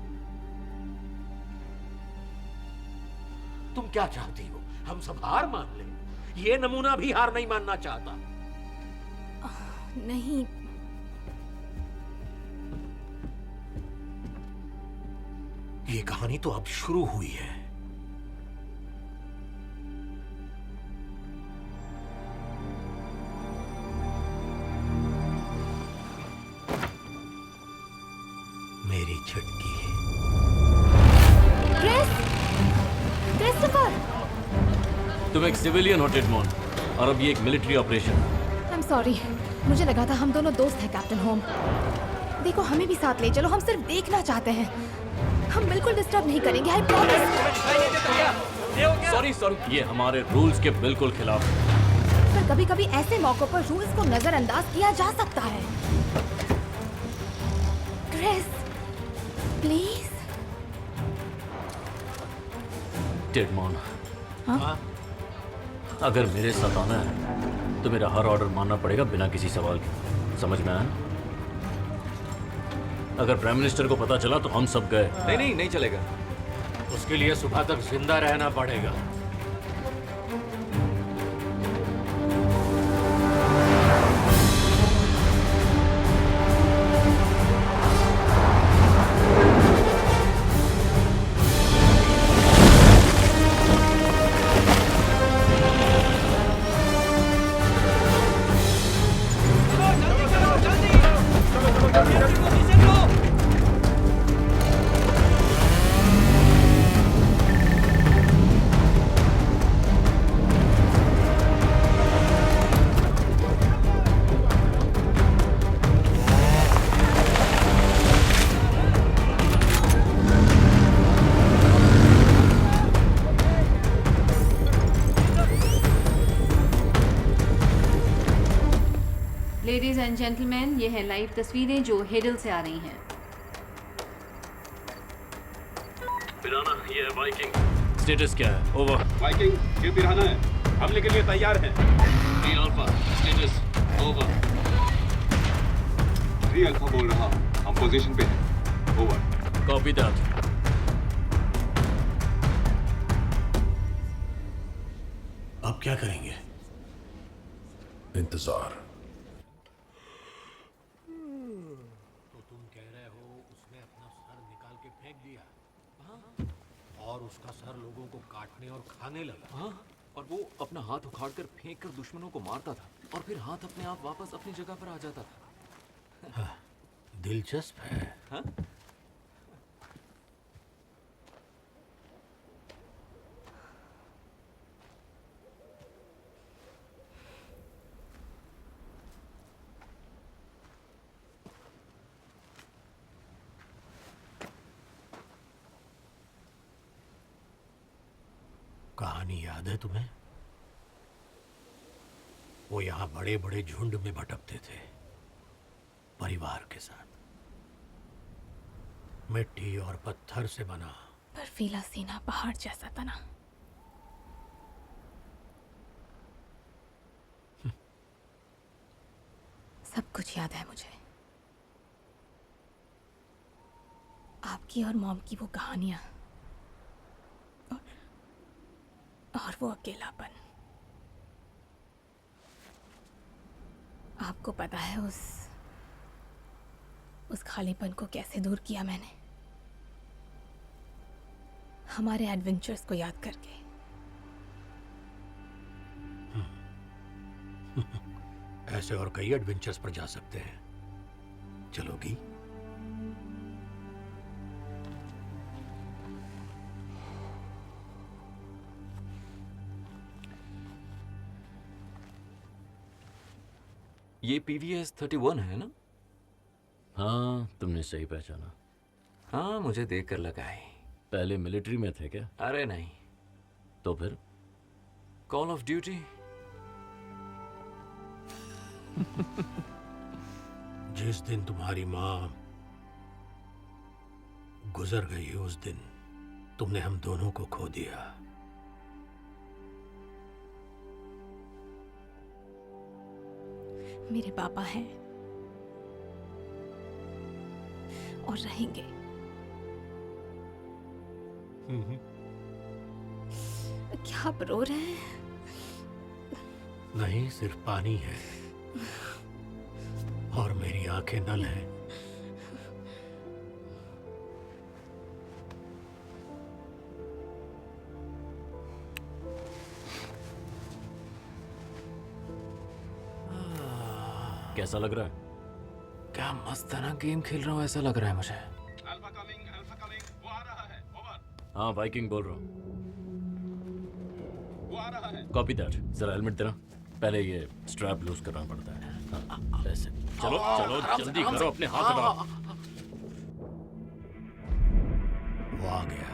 तुम क्या चाहती हो? हम सब हार मान लें? ये नमूना भी हार नहीं मानना चाहता। नहीं, ये कहानी तो अब शुरू हुई है। मेरी छुटकी। क्रिस्टोफर! तुम एक सिविलियन हो टिडमॉन, और अब ये एक military operation. I am sorry, मुझे लगा था हम दोनों दोस्त हैं कैप्टन होम। देखो, हमें भी साथ ले चलो, हम सिर्फ देखना चाहते हैं। हम बिल्कुल डिस्टर्ब नहीं करेंगे, आई प्रॉमिस। सॉरी, ये हमारे रूल्स के बिल्कुल खिलाफ है। पर कभी-कभी ऐसे मौकों पर रूल्स को नजरअंदाज किया जा सकता है। Chris, please. टिडमॉन, हाँ? अगर मेरे साथ आना है तो मेरा हर ऑर्डर मानना पड़ेगा बिना किसी सवाल के। समझ में आया? अगर प्राइम मिनिस्टर को पता चला तो हम सब गए। नहीं चलेगा। उसके लिए सुबह तक जिंदा रहना पड़ेगा। लेडीज एंड जेंटलमैन, ये है लाइव तस्वीरें जो हेडल से आ रही हैं। पिराना, ये है वाइकिंग। स्टेटस क्या है? ओवर। वाइकिंग, ये पिराना है, हमले के लिए तैयार हैं। 3 अल्फा, स्टेटस ओवर। 3 अल्फा बोल रहा हूँ, हम पोजीशन पे हैं। ओवर। Copy that. अब क्या करेंगे? इंतजार। तो तुम कह रहे हो उसने अपना सर निकाल के फेंक दिया? हाँ? और उसका सर लोगों को काटने और खाने लगा? हाँ, और वो अपना हाथ उखाड़कर फेंक कर दुश्मनों को मारता था और फिर हाथ अपने आप वापस अपनी जगह पर आ जाता था। हाँ, दिलचस्प है। हाँ? कहानी याद है तुम्हें? वो यहाँ बड़े बड़े झुंड में भटकते थे, परिवार के साथ। मिट्टी और पत्थर से बना, बर्फीला सीना पहाड़ जैसा तना। सब कुछ याद है मुझे, आपकी और मॉम की वो कहानियां और वो अकेलापन। आपको पता है उस खालीपन को कैसे दूर किया मैंने? हमारे एडवेंचर्स को याद करके। ऐसे और कई एडवेंचर्स पर जा सकते हैं, चलोगी? ये PVS 31 है ना? हाँ, तुमने सही पहचाना। हाँ, मुझे देखकर लगा है। पहले मिलिट्री में थे क्या? अरे नहीं। तो फिर? Call of duty. जिस दिन तुम्हारी माँ गुजर गई, उस दिन तुमने हम दोनों को खो दिया। मेरे पापा हैं और रहेंगे। क्या आप रो रहे हैं? नहीं, सिर्फ पानी है और मेरी आंखें नल हैं। कैसा लग रहा है? क्या मस्त है ना, गेम खेल रहा हूँ ऐसा लग रहा है मुझे। हाँ, वाइकिंग बोल रहा हूँ। वो आ रहा है। Copy that. जरा हेलमेट देना। पहले ये स्ट्रैप लूज करना पड़ता है। हाँ, ऐसे। चलो चलो जल्दी करो, अपने हाथ हटाओ। वो आ गया।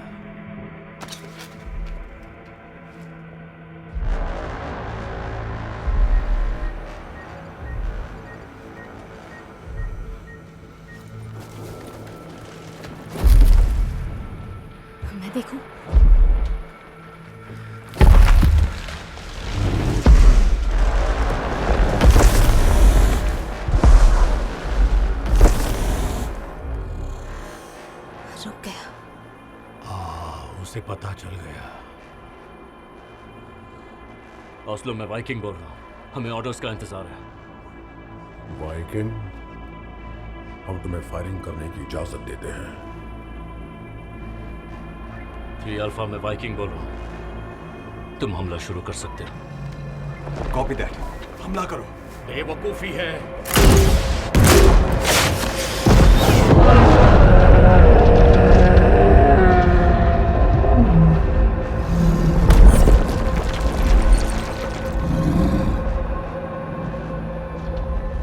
मैं देखूं? रुक गया। उसे पता चल गया। ऑस्लो, मैं वाइकिंग बोल रहा हूँ। हमें ऑर्डर्स का इंतजार है। वाइकिंग, हम तुम्हें फायरिंग करने की इजाजत देते हैं। 3 अल्फा में वाइकिंग बोल रहा हूँ। तुम हमला शुरू कर सकते हो। Copy that. हमला करो। बेवकूफी है।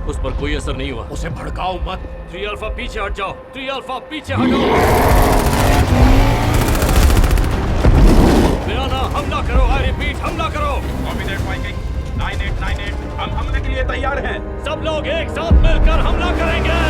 उस पर कोई असर नहीं हुआ। उसे भड़काओ मत। 3 अल्फा पीछे हट जाओ। 3 अल्फा पीछे हटो। मिराना, हमला करो। आई रिपीट, हमला करो। कॉपी दैट वाइकिंग 9898, हम हमले के लिए तैयार हैं। सब लोग एक साथ मिलकर हमला करेंगे।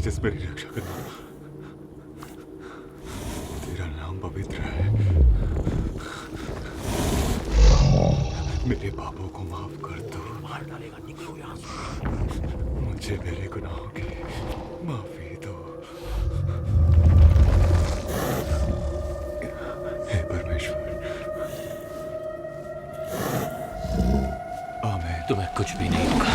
जीसस मेरी रक्षा करना। तेरा नाम पवित्र है। मेरे पापों को माफ कर दो। मार डालेगा, निकलो यहाँ से। मुझे मेरे गुनाहों की माफी दो। हे परमेश्वर, आमीन। तुम्हें कुछ भी नहीं होगा।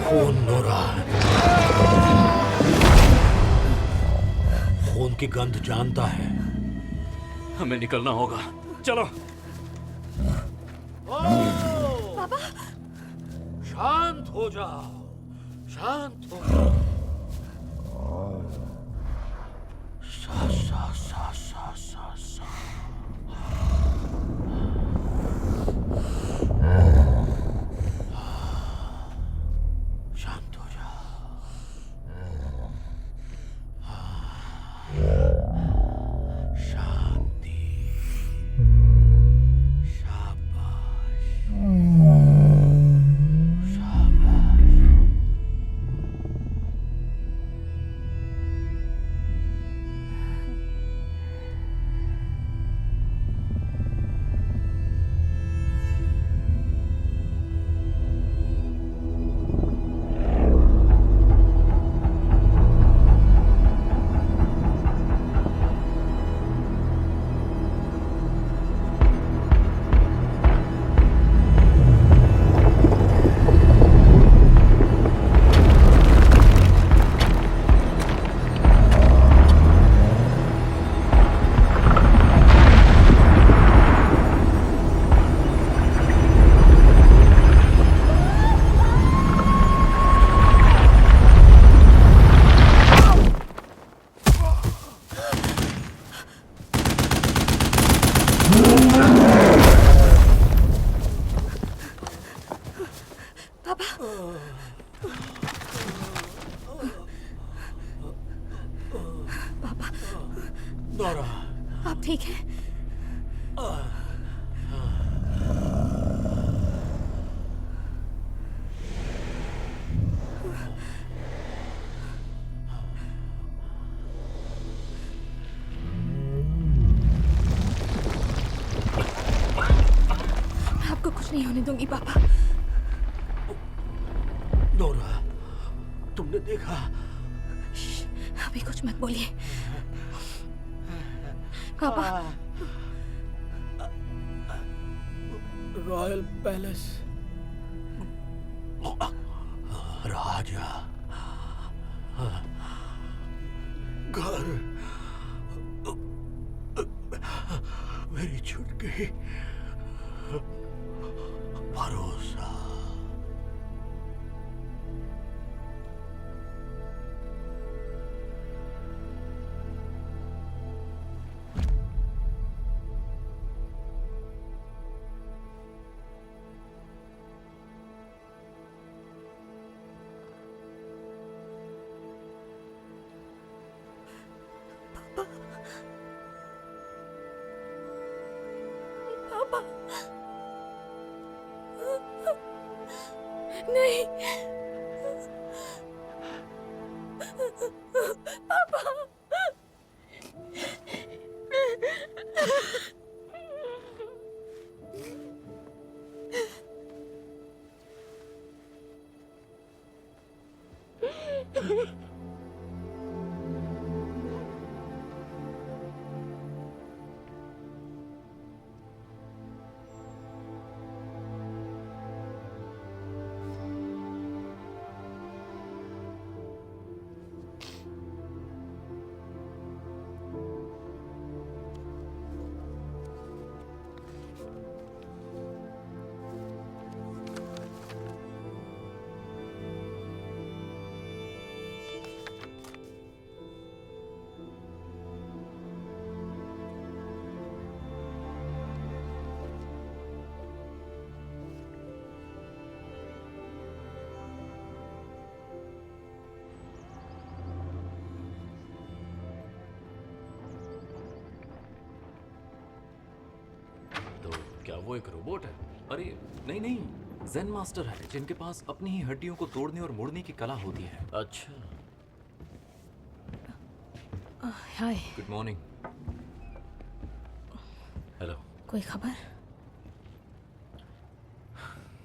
खून नोरा, खून की गंध जानता है। हमें निकलना होगा, चलो। पापा, शांत हो जाओ, शांत हो जाओ। सा सा सा सा सा सा। शांत हो जाओ। शांति। शाबाश। नोरा, आप ठीक हैं? आपको कुछ नहीं होने दूंगी पापा। नोरा, तुमने देखा? अभी कुछ मत बोलिए पापा। रॉयल पैलेस, राजा, घर, मेरी छूट गई भरोसा। पापा नहीं पापा। वो एक रोबोट है। अरे नहीं नहीं, जेन मास्टर है जिनके पास अपनी ही हड्डियों को तोड़ने और मोड़ने की कला होती है। अच्छा। हाय। Good morning. हेलो। कोई खबर?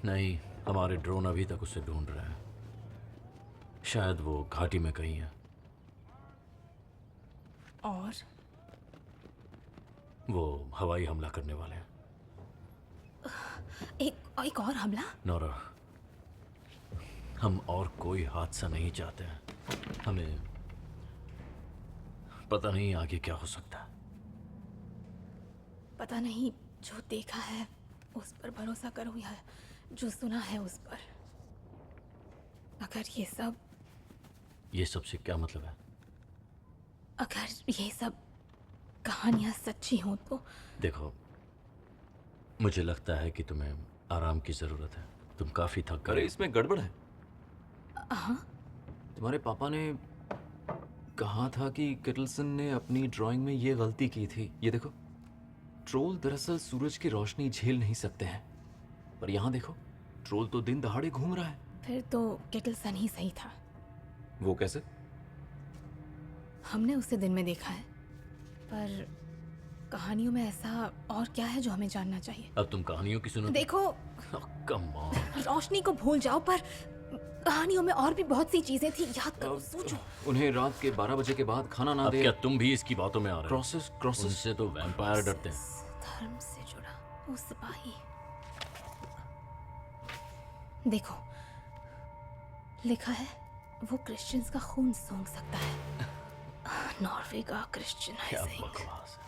नहीं, हमारे ड्रोन अभी तक उसे ढूंढ रहे हैं। शायद वो घाटी में कहीं है। और वो हवाई हमला करने वाले हैं। एक और हमला? नोरा, हम और कोई हादसा नहीं चाहते हैं। हमें पता नहीं आगे क्या हो सकता है। पता नहीं, जो देखा है उस पर भरोसा करो या जो सुना है उस पर। अगर ये सब से क्या मतलब है? अगर ये सब कहानियां सच्ची हों तो। देखो, मुझे लगता है कि तुम्हें आराम की जरूरत है। तुम काफी थक गए। अरे इसमें गड़बड़ है। हाँ? तुम्हारे पापा ने कहा था कि किटलसन ने अपनी ड्राइंग में ये गलती की थी। ये देखो, ट्रोल दरअसल सूरज की रोशनी झेल नहीं सकते हैं, पर यहाँ देखो, ट्रोल तो दिन दहाड़े घूम रहा है। फिर तो किटलसन ही सही था। वो कैसे? हमने उसे दिन में देखा है, पर कहानियों में ऐसा और क्या है जो हमें जानना चाहिए? अब तुम कहानियों की सुनो। देखो, कम ऑन। रोशनी को भूल जाओ, पर कहानियों में और भी बहुत सी चीजें थी। याद करो, सोचो। उन्हें रात के 12 बजे के बाद खाना ना दे। क्या तुम भी इसकी बातों में आ रहे हो? क्रॉसेस उनसे तो वैम्पायर डरते हैं। धर्म से जुड़ा वो सिपाही। देखो, लिखा है वो क्रिश्चियंस का खून सूंघ सकता है। नॉर्वे का क्रिश्चियन है। क्या बकवास है।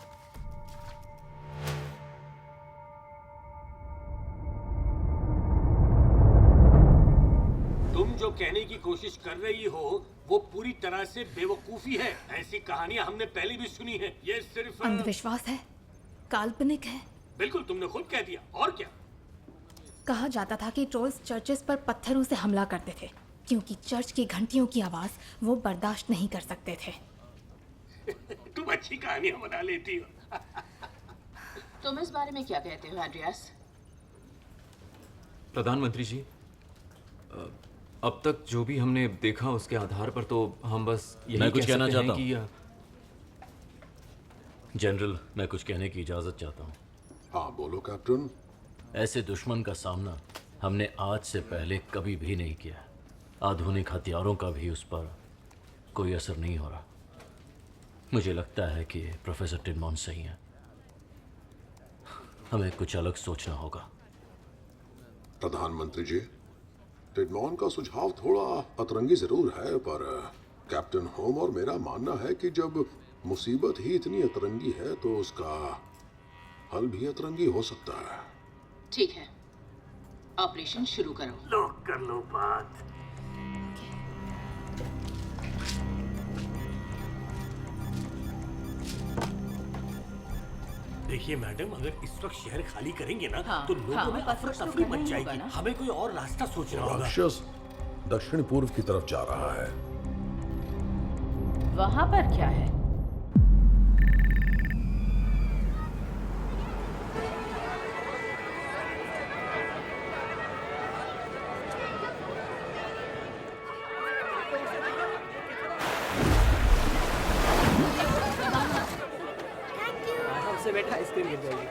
तुम जो कहने की कोशिश कर रही हो वो पूरी तरह से बेवकूफी है। ऐसी कहानियां हमने पहले भी सुनी है। ये सिर्फ अंधविश्वास है, काल्पनिक है। बिल्कुल, तुमने खुद कह दिया। और क्या? कहा जाता था कि ट्रोल्स चर्चेस पर पत्थरों से हमला करते थे क्योंकि चर्च की घंटियों की आवाज वो बर्दाश्त नहीं कर सकते थे। तुम अच्छी कहानियां बना लेती हो। तुम इस बारे में क्या कहते हो एंड्रियास? प्रधानमंत्री जी, अब तक जो भी हमने देखा उसके आधार पर तो हम बस यही मैं कुछ कह कहना सकते हैं चाहता कि जनरल, मैं कुछ कहने की इजाजत चाहता हूँ। हाँ बोलो कैप्टन। ऐसे दुश्मन का सामना हमने आज से पहले कभी भी नहीं किया। आधुनिक हथियारों का भी उस पर कोई असर नहीं हो रहा। मुझे लगता है कि प्रोफेसर टिडमॉन सही है। हमें कुछ अलग सोचना होगा। प्रधानमंत्री जी, टिडमॉन का सुझाव थोड़ा अतरंगी जरूर है, पर कैप्टन होम और मेरा मानना है कि जब मुसीबत ही इतनी अतरंगी है तो उसका हल भी अतरंगी हो सकता है। ठीक है, ऑपरेशन शुरू करो। लो कर लो बात। देखिए मैडम, अगर इस वक्त शहर खाली करेंगे ना तो लोगों में अफरा तफरी मच जाएगी। हमें कोई और रास्ता सोचना होगा। राक्षस दक्षिण पूर्व की तरफ जा रहा है। वहां पर क्या है? हमसे बैठा आइसक्रीम गिर जाएगी।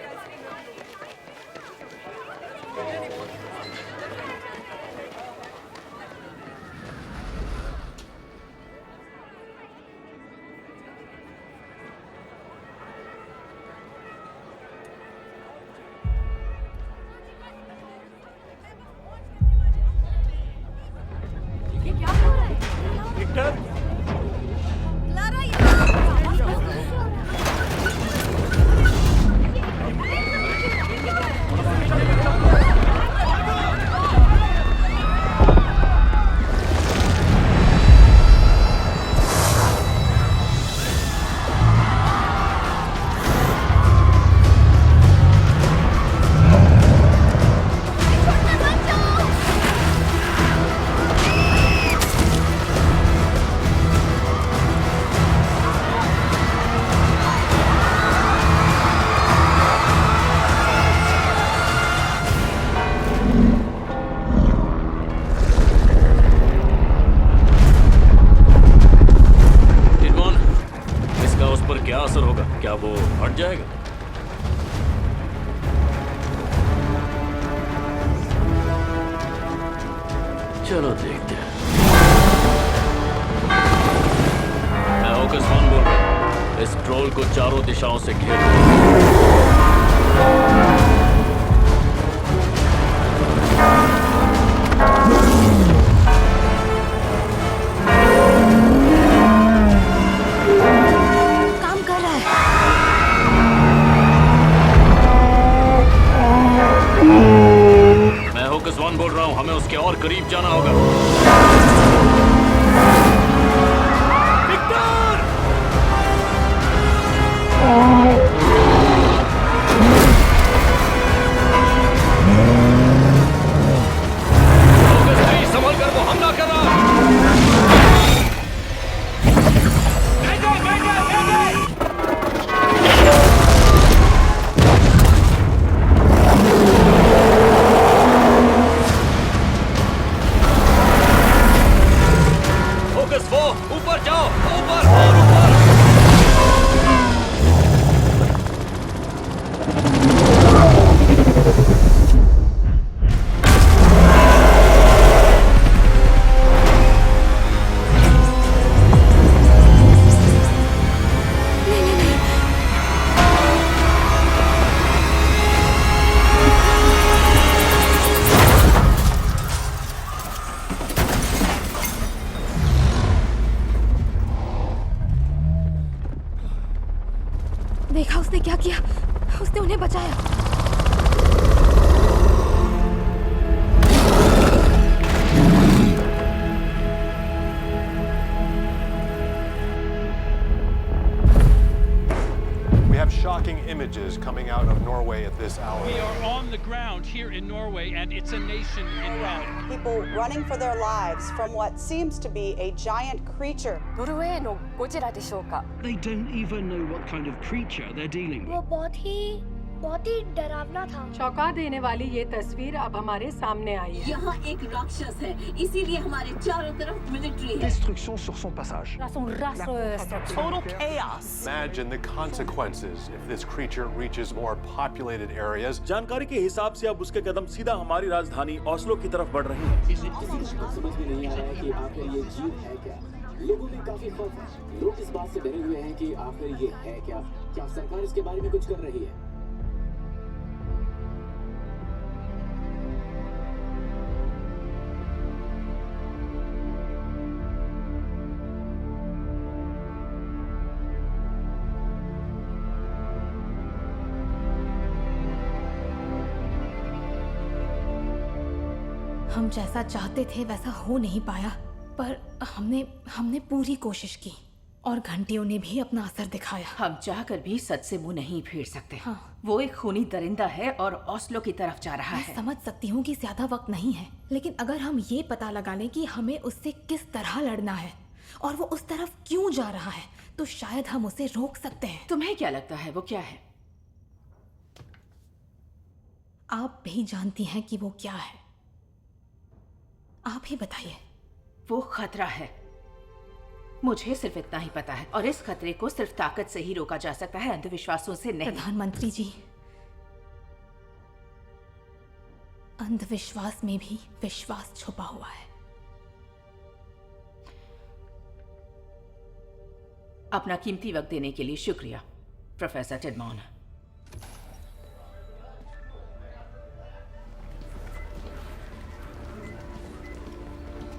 जाएगा। चलो देखते हैं। मैं होकस वन बोल रहा हूं। इस ट्रोल को चारों दिशाओं से घेर काम कर रहा है। मैं होकस वन बोल रहा हूं, हमें उसके और करीब जाना होगा। संभल कर, वो हमला कर रहा है। फोकस वो, ऊपर जाओ, ऊपर और ऊपर। देखा उसने क्या किया? उसने उन्हें बचाया। We have shocking images coming out of Norway at this hour. We are on the ground here in Norway, and it's a nation in panic. People running for their lives from what seems to be a giant creature. They don't even know what kind of creature they're dealing with. वो बहुत ही डरावना था। चौंका देने वाली ये तस्वीर अब हमारे सामने आई है। यहाँ एक राक्षस है, इसीलिए हमारे चारों तरफ मिलिट्री है। Destruction sur son passage. Total chaos. Imagine the consequences if this creature reaches more populated areas. जानकारी के हिसाब से अब उसके कदम सीधा हमारी राजधानी ओस्लो की तरफ बढ़ रहे हैं। समझ में नहीं आ रहा है कि आखिर ये जीव है क्या। लोगों में काफी खौफ है। लोग इस बात से डरे हुए हैं कि आखिर ये है क्या। क्या सरकार इसके बारे में कुछ कर रही है? हम जैसा चाहते थे वैसा हो नहीं पाया, पर हमने पूरी कोशिश की और घंटियों ने भी अपना असर दिखाया। हम चाहकर भी सच से मुंह नहीं फेर सकते। हाँ। वो एक खूनी दरिंदा है और ओस्लो की तरफ जा रहा है। मैं समझ सकती हूँ कि ज्यादा वक्त नहीं है, लेकिन अगर हम ये पता लगा लें कि हमें उससे किस तरह लड़ना है और वो उस तरफ क्यों जा रहा है, तो शायद हम उसे रोक सकते हैं। तुम्हें क्या लगता है वो क्या है? आप भी जानती हैं कि वो क्या है। आप ही बताइए। वो खतरा है। मुझे सिर्फ इतना ही पता है, और इस खतरे को सिर्फ ताकत से ही रोका जा सकता है, अंधविश्वासों से नहीं। प्रधानमंत्री जी, अंधविश्वास में भी विश्वास छुपा हुआ है। अपना कीमती वक्त देने के लिए शुक्रिया, प्रोफेसर टिडमॉन।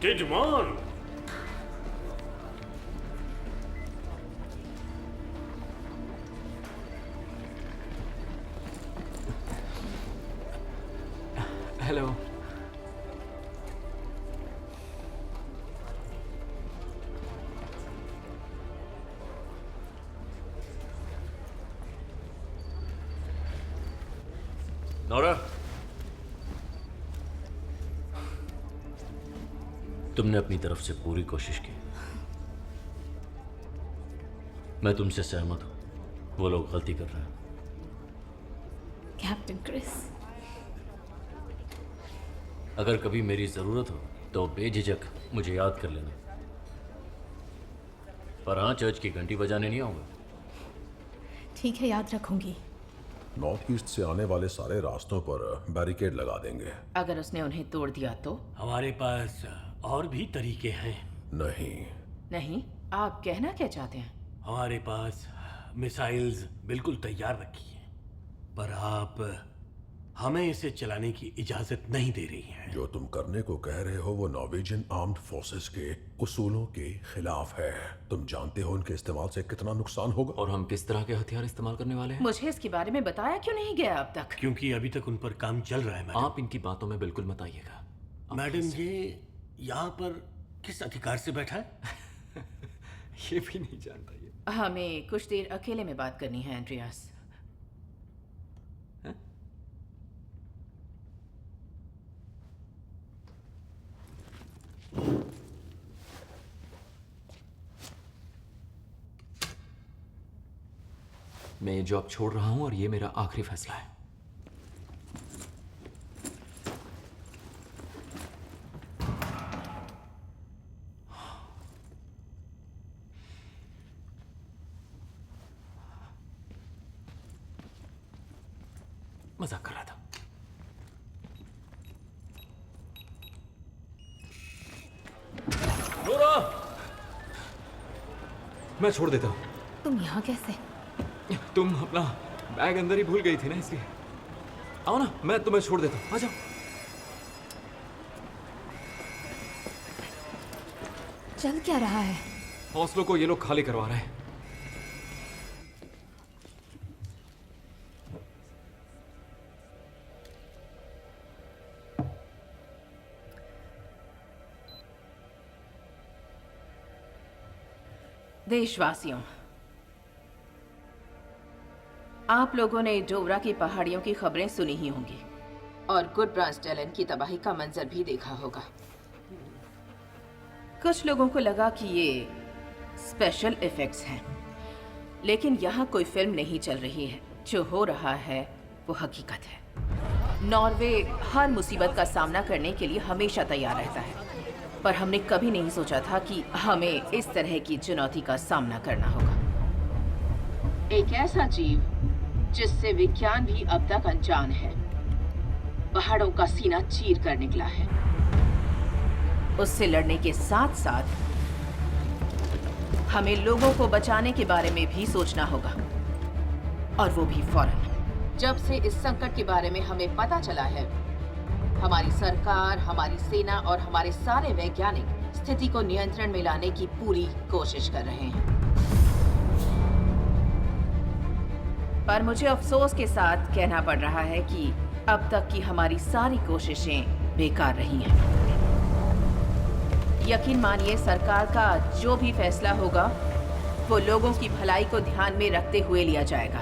टिडमॉन, हेलो। नोरा, तुमने अपनी तरफ से पूरी कोशिश की। मैं तुमसे सहमत हूं। वो लोग गलती कर रहे हैं। कैप्टन क्रिस, अगर कभी मेरी जरूरत हो तो बेझिझक मुझे याद कर लेना। पर हाँ, चर्च की घंटी बजाने नहीं आऊंगा। ठीक है, याद रखूंगी। नॉर्थ ईस्ट से आने वाले सारे रास्तों पर बैरिकेड लगा देंगे। अगर उसने उन्हें तोड़ दिया तो? हमारे पास और भी तरीके हैं। नहीं, आप कहना क्या चाहते हैं? हमारे पास मिसाइल्स बिल्कुल तैयार रखी हैं, पर आप हमें इसे चलाने की इजाजत नहीं दे रही हैं। जो तुम करने को कह रहे हो वो नॉर्वेजियन आर्म्ड फोर्सेस के उसूलों के खिलाफ है। तुम जानते हो उनके इस्तेमाल से कितना नुकसान होगा। और हम किस तरह के हथियार इस्तेमाल करने वाले हैं? मुझे इसके बारे में बताया क्यों नहीं गया अब तक? क्योंकि अभी तक उन पर काम चल रहा है मैडम। आप इनकी बातों में बिल्कुल मत आइएगा। मैडम, ये यहाँ पर किस अधिकार से बैठा है? ये भी नहीं जानता ये। हमें कुछ देर अकेले में बात करनी है एंड्रियास। मैं ये जॉब छोड़ रहा हूं और ये मेरा आखिरी फैसला है। मजाक कर रहा था। नोरा, मैं छोड़ देता हूं। तुम यहाँ कैसे? तुम अपना बैग अंदर ही भूल गई थी ना, इसलिए। आओ ना, मैं तुम्हें छोड़ देता हूं। आ जाओ। चल क्या रहा है? हौसलों को ये लोग खाली करवा रहे हैं। देशवासियों, आप लोगों ने डोवरा की पहाड़ियों की खबरें सुनी ही होंगी और गुडब्रांसडेलन की तबाही का मंजर भी देखा होगा। कुछ लोगों को लगा कि ये स्पेशल इफेक्ट्स हैं, लेकिन यहाँ कोई फिल्म नहीं चल रही है। जो हो रहा है वो हकीकत है। नॉर्वे हर मुसीबत का सामना करने के लिए हमेशा तैयार रहता है, पर हमने कभी नहीं सोचा था कि हमें इस तरह की चुनौती का सामना करना होगा। एक ऐसा जीव जिससे विज्ञान भी अब तक अनजान है, पहाड़ों का सीना चीर कर निकला है। उससे लड़ने के साथ साथ हमें लोगों को बचाने के बारे में भी सोचना होगा, और वो भी फौरन। जब से इस संकट के बारे में हमें पता चला है, हमारी सरकार, हमारी सेना और हमारे सारे वैज्ञानिक स्थिति को नियंत्रण में लाने की पूरी कोशिश कर रहे हैं। पर मुझे अफसोस के साथ कहना पड़ रहा है कि अब तक की हमारी सारी कोशिशें बेकार रही हैं। यकीन मानिए, सरकार का जो भी फैसला होगा वो लोगों की भलाई को ध्यान में रखते हुए लिया जाएगा।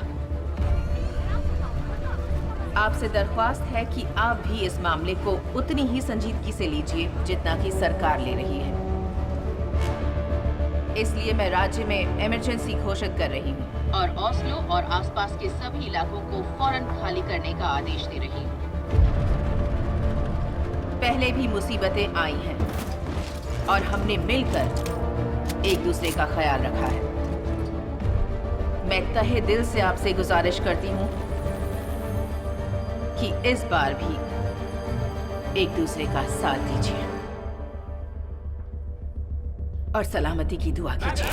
आपसे दरख्वास्त है कि आप भी इस मामले को उतनी ही संजीदगी से लीजिए जितना कि सरकार ले रही है। इसलिए मैं राज्य में इमरजेंसी घोषित कर रही हूँ और ओस्लो और आसपास के सभी इलाकों को फौरन खाली करने का आदेश दे रही हूँ। पहले भी मुसीबतें आई हैं और हमने मिलकर एक दूसरे का ख्याल रखा है। मैं तहे दिल से आपसे गुजारिश करती हूँ कि इस बार भी एक दूसरे का साथ दीजिए और सलामती की दुआ कीजिए।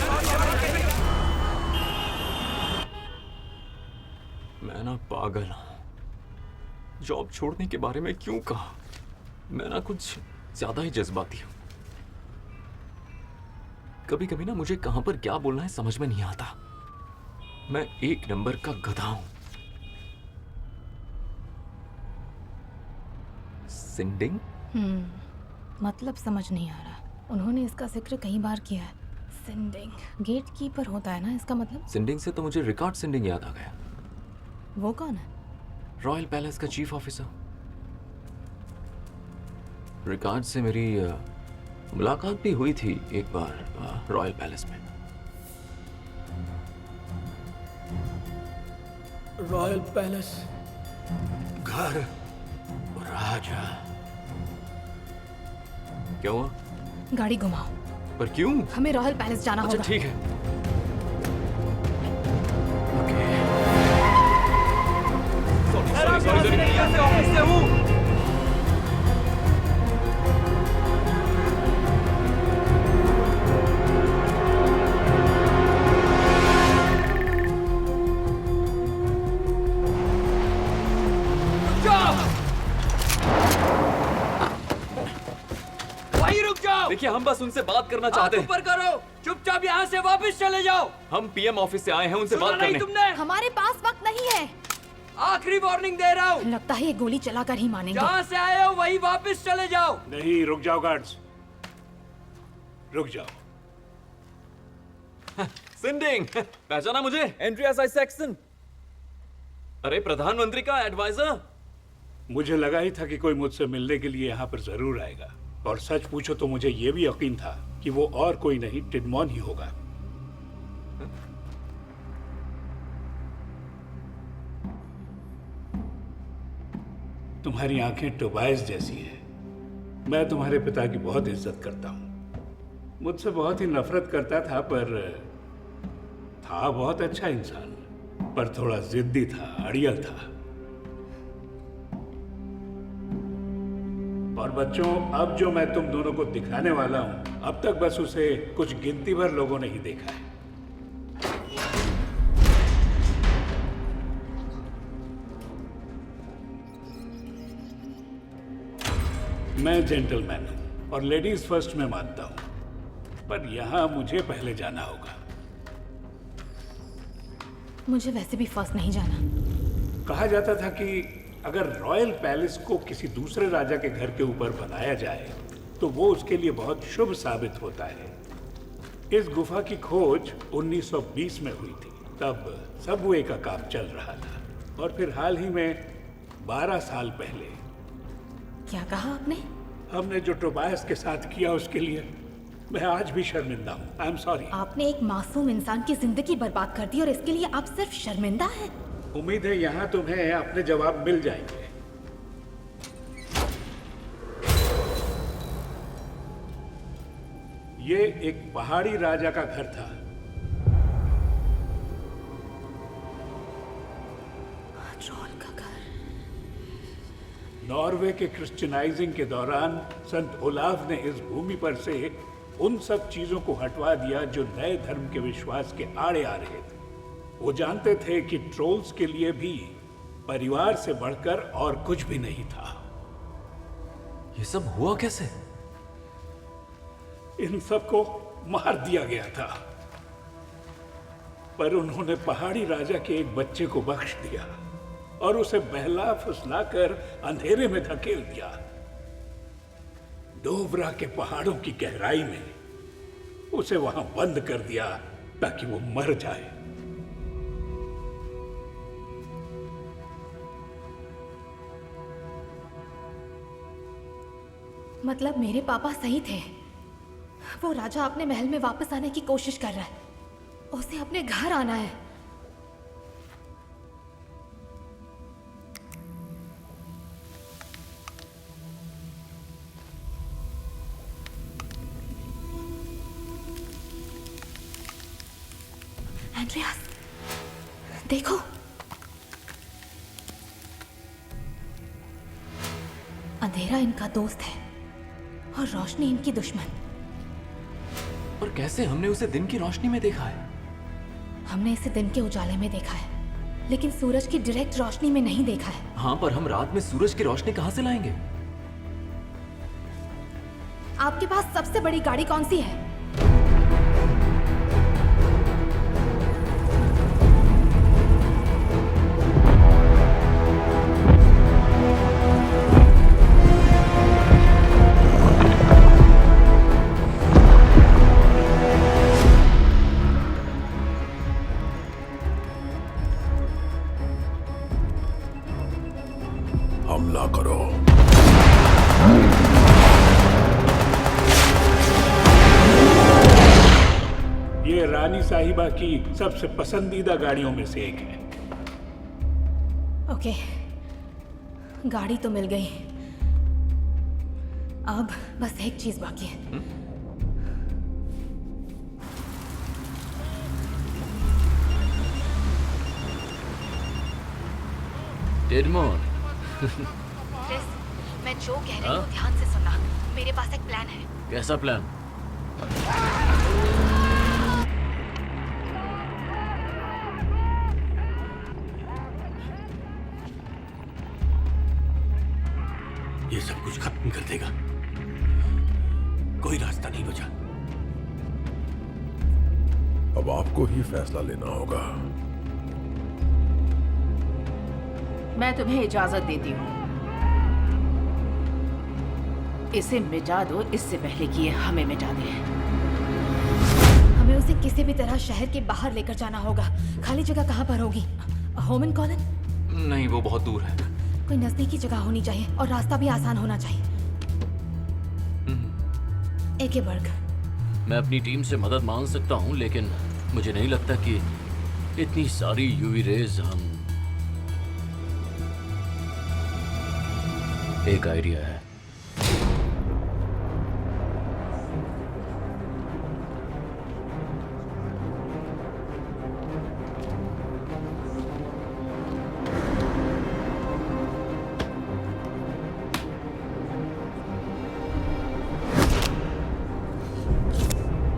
मैं ना पागल हूं। जॉब छोड़ने के बारे में क्यों कहा? मैं ना कुछ ज्यादा ही जज्बाती हूं। कभी कभी ना मुझे कहां पर क्या बोलना है समझ में नहीं आता। मैं एक नंबर का गधा हूं। सिंडिंग? मतलब समझ नहीं आ रहा। उन्होंने इसका जिक्र कई बार किया है। सिंडिंग गेट कीपर होता है ना, इसका मतलब? सिंडिंग से तो मुझे रिकॉर्ड सिंडिंग याद आ गया। वो कौन है? रॉयल पैलेस का चीफ ऑफिसर। रिकॉर्ड से मेरी मुलाकात भी हुई थी एक बार रॉयल पैलेस में। रॉयल पैलेस, घर, राजा। क्या हुआ? गाड़ी घुमाओ। पर क्यों? हमें रॉयल पैलेस जाना होगा। अच्छा ठीक है। ओके। कैसे हूँ? वहीं रुक जाओ। देखिए हम बस उनसे बात करना चाहते हैं। ऊपर करो, चुपचाप यहाँ से वापस चले जाओ। हम पीएम ऑफिस से आए हैं उनसे सुना बात नहीं करने। तुमने? हमारे पास वक्त नहीं है। आखिरी वार्निंग दे रहा हूँ। लगता है ये गोली चलाकर ही मानेंगे। जहाँ से आए हो वहीं वापस चले जाओ। नहीं, रुक जाओ गार्ड्स, रुक जाओ। सिंडिंग, पहचाना मुझे? Andreas Isaacson. अरे प्रधानमंत्री का एडवाइजर। मुझे लगा ही था कि कोई मुझसे मिलने के लिए यहाँ पर जरूर आएगा, और सच पूछो तो मुझे ये भी यकीन था कि वो और कोई नहीं टिडमॉन ही होगा। तुम्हारी आंखें टोबाइस जैसी हैं। मैं तुम्हारे पिता की बहुत इज्जत करता हूँ। मुझसे बहुत ही नफरत करता था, पर था बहुत अच्छा इंसान, पर थोड़ा जिद्दी था, अड़ियल था। और बच्चों, अब जो मैं तुम दोनों को दिखाने वाला हूँ, अब तक बस उसे कुछ गिनती भर लोगों ने ही देखा है। मैं जेंटलमैन हूँ और लेडीज फर्स्ट में मानता हूँ, पर यहाँ मुझे पहले जाना होगा। मुझे वैसे भी फर्स्ट नहीं जाना। कहा जाता था कि अगर रॉयल पैलेस को किसी दूसरे राजा के घर के ऊपर बनाया जाए तो वो उसके लिए बहुत शुभ साबित होता है। इस गुफा की खोज 1920 में हुई थी। तब सबवे का काम चल रहा था, और फिर हाल ही में 12 साल पहले। क्या कहा आपने? हमने जो टोबायस के साथ किया उसके लिए मैं आज भी शर्मिंदा हूँ। I am sorry. आपने एक मासूम इंसान की जिंदगी बर्बाद कर दी और इसके लिए आप सिर्फ शर्मिंदा हैं? उम्मीद है यहाँ तुम्हें अपने जवाब मिल जाएंगे। ये एक पहाड़ी राजा का घर था। ट्रोल का घर। नॉर्वे के क्रिश्चियनाइजिंग के दौरान संत ओलाफ ने इस भूमि पर से उन सब चीजों को हटवा दिया जो नए धर्म के विश्वास के आड़े आ रहे थे। वो जानते थे कि ट्रोल्स के लिए भी परिवार से बढ़कर और कुछ भी नहीं था। ये सब हुआ कैसे? इन सबको मार दिया गया था, पर उन्होंने पहाड़ी राजा के एक बच्चे को बख्श दिया और उसे बहला फुसलाकर अंधेरे में धकेल दिया। डोबरा के पहाड़ों की गहराई में उसे वहां बंद कर दिया ताकि वो मर जाए। मतलब मेरे पापा सही थे। वो राजा अपने महल में वापस आने की कोशिश कर रहा है। उसे अपने घर आना है। एंड्रियास, देखो। अंधेरा इनका दोस्त है और रोशनी इनकी दुश्मन। और कैसे हमने उसे दिन की रोशनी में देखा है? हमने इसे दिन के उजाले में देखा है, लेकिन सूरज की डायरेक्ट रोशनी में नहीं देखा है। हाँ, पर हम रात में सूरज की रोशनी कहाँ से लाएंगे? आपके पास सबसे बड़ी गाड़ी कौन सी है? हमला करो। ये रानी साहिबा की सबसे पसंदीदा गाड़ियों में से एक है। ओके, गाड़ी तो मिल गई। अब बस एक चीज बाकी है। टेडमॉन, मैं जो कह रही हूँ ध्यान से सुनना। मेरे पास एक प्लान है। कैसा प्लान? ये सब कुछ खत्म कर देगा, कोई रास्ता नहीं बचा। अब आपको ही फैसला लेना होगा। मैं तुम्हें इजाजत देती हूँ। इसे मिटा दो इससे पहले कि ये हमें मिटा दे। हमें उसे किसी भी तरह शहर के बाहर लेकर जाना होगा। खाली जगह कहाँ पर होगी? Human colon? नहीं, वो बहुत दूर है। कोई नजदीकी जगह होनी चाहिए और रास्ता भी आसान होना चाहिए। एकेबर्ग। मैं अपनी टीम से मदद मांग सकता हूँ, लेकिन मुझे नहीं लगता कि इतनी सारी यूवी रेज हम... एक आइडिया है।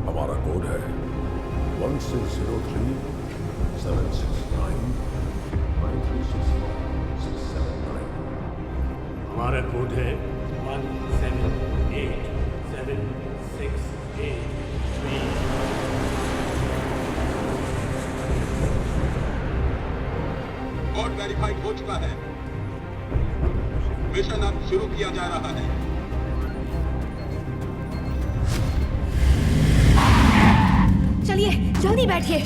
हमारा कोड है 1603 769 9364 हमारा कोड है 178768 कोड वेरीफाइड हो चुका है। मिशन अब शुरू किया जा रहा है। चलिए जल्दी बैठिए।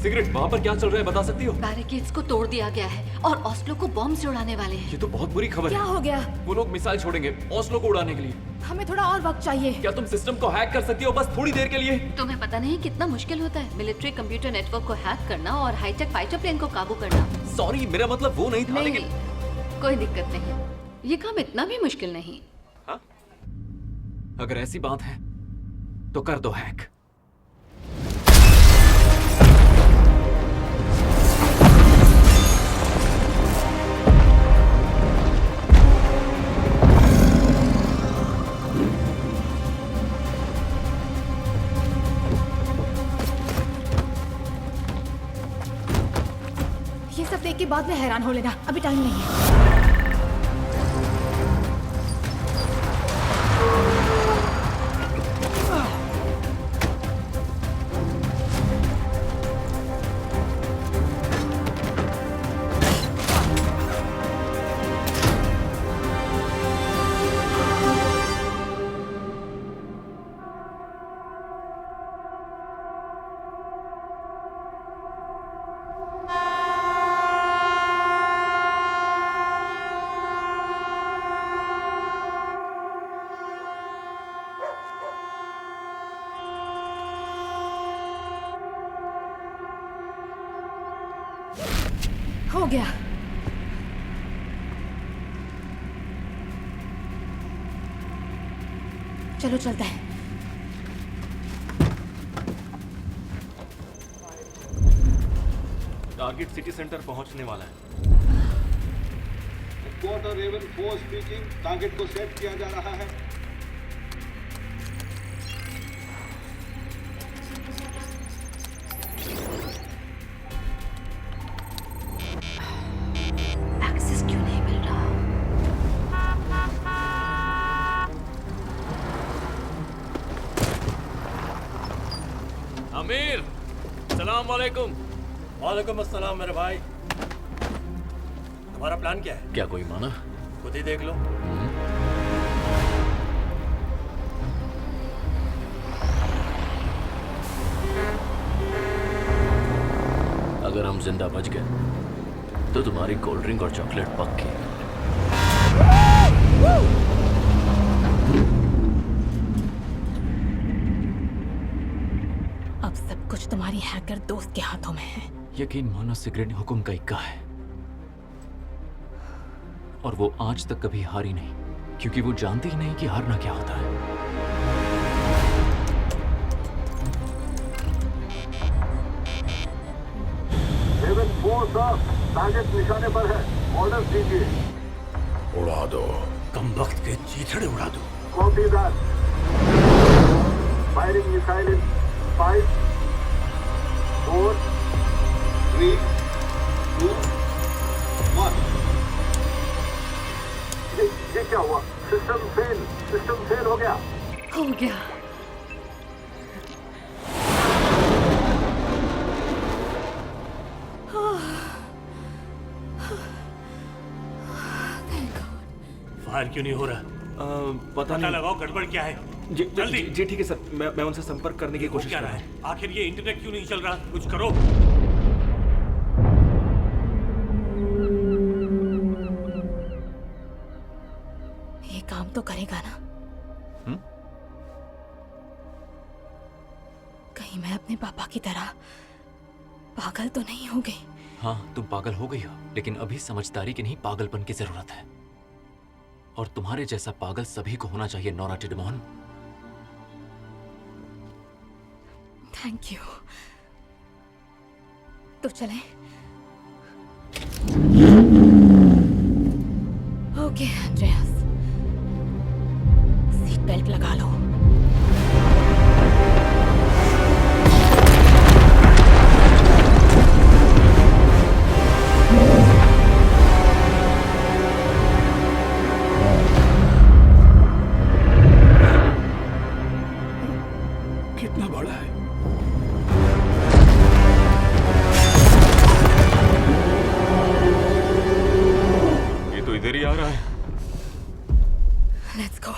सिगरेट, वहाँ पर क्या चल रहा है बता सकती हो? बैरिकेड्स को तोड़ दिया गया है और ऑस्लो को बॉम्ब से उड़ाने वाले हैं। ये तो बहुत बुरी खबर है। क्या हो गया? वो लोग मिसाइल छोड़ेंगे ऑस्लो को उड़ाने के लिए। हमें थोड़ा और वक्त चाहिए। क्या तुम सिस्टम को हैक कर सकती हो बस थोड़ी देर के लिए? तुम्हें पता नहीं कितना मुश्किल होता है मिलिट्री कंप्यूटर नेटवर्क को हैक करना और हाईटेक फाइटर प्लेन को काबू करना। सॉरी, मेरा मतलब वो नहीं था। नहीं, लेकिन कोई दिक्कत नहीं, ये काम इतना भी मुश्किल नहीं। हाँ? अगर ऐसी बात है तो कर दो हैक। ये सब देख के बाद में हैरान हो लेना, अभी टाइम नहीं है। हो गया। चलो चलते हैं। टारगेट सिटी सेंटर पहुंचने वाला है। Quarter raven 4 speaking. टारगेट को सेट किया जा रहा है। एक्सेस क्यों नहीं मिल रहा? आमिर, सलाम वालेकुम। वालेकुम अस्सलाम मेरे भाई। तुम्हारा प्लान क्या है? क्या कोई माना? खुद ही देख लो। अगर हम जिंदा बच गए तो तुम्हारी कोल्ड ड्रिंक और चॉकलेट पक्की। अब सब कुछ तुम्हारी हैकर दोस्त के हाथों में है। यकीन मानो सिगरेट हुक्म का इक्का है और वो आज तक कभी हारी नहीं, क्योंकि वो जानती ही नहीं कि हारना क्या होता है। रेवन 4 साहब, टारगेट निशाने पर है। ऑर्डर दीजिए। उड़ा दो। कमबख्त के चीथड़े उड़ा दूं। Copy that. Firing missile in 5, 4, 3, 2, 1. ये क्या हुआ? सिस्टम फेल हो गया। हो गया। फायर क्यों नहीं हो रहा? पता नहीं। लगाओ गड़बड़ क्या है। जल्दी जी ठीक है सर, मैं उनसे संपर्क करने की कोशिश कर रहा हूं। आखिर ये इंटरनेट क्यों नहीं चल रहा? कुछ करो। ये काम तो करेगा ना? कहीं मैं अपने पापा की तरह पागल तो नहीं हो गई? हाँ, तुम पागल हो गई हो, लेकिन अभी समझदारी की नहीं पागलपन की जरूरत है। और तुम्हारे जैसा पागल सभी को होना चाहिए नोरा टिडमोहन। Thank you. तो चलें? ओके एंड्रेयास, सीट बेल्ट लगा लो। कितना बड़ा है? ये तो इधर ही आ रहा है। Let's go.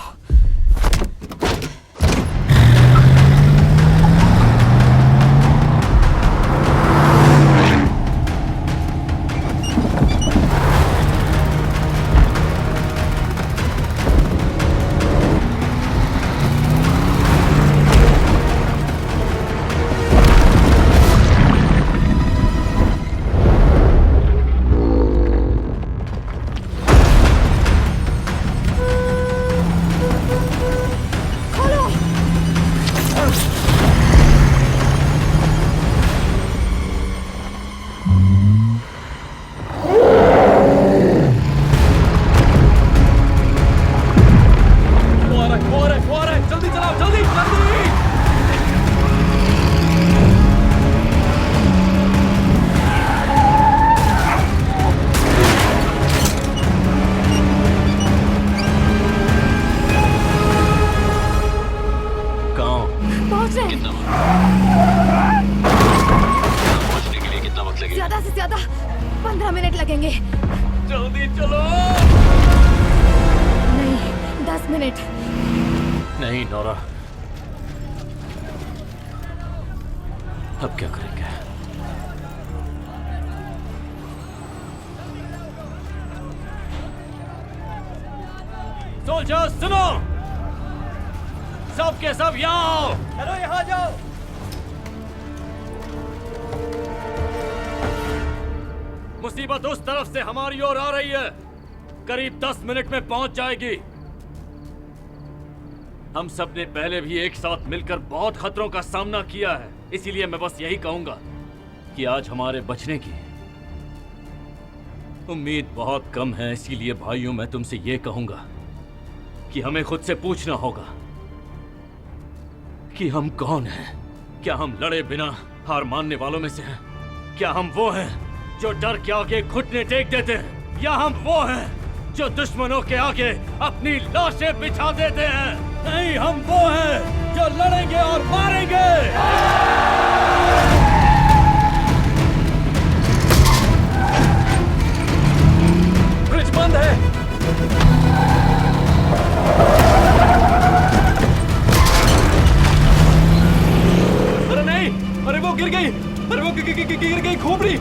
ज्यादा से ज्यादा 15 मिनट लगेंगे। जल्दी चलो। नहीं, 10 मिनट। नहीं नोरा, अब क्या करेंगे? सोल्जर्स सुनो, सब के सब यहाँ आओ। चलो यहाँ जाओ। मुसीबत उस तरफ से हमारी ओर आ रही है, करीब 10 मिनट में पहुंच जाएगी। हम सब ने पहले भी एक साथ मिलकर बहुत खतरों का सामना किया है, इसीलिए मैं बस यही कहूंगा कि आज हमारे बचने की उम्मीद बहुत कम है। इसीलिए भाइयों, मैं तुमसे ये कहूंगा कि हमें खुद से पूछना होगा कि हम कौन हैं। क्या हम लड़े बिना हार मानने वालों में से हैं? क्या हम वो हैं जो डर के आगे घुटने टेक देते हैं, या हम वो हैं जो दुश्मनों के आगे अपनी लाशें बिछा देते हैं? नहीं, हम वो हैं जो लड़ेंगे और मारेंगे। ब्रिज बंद है। अरे नहीं, अरे वो गिर गई, अरे वो गिर गई खोपड़ी।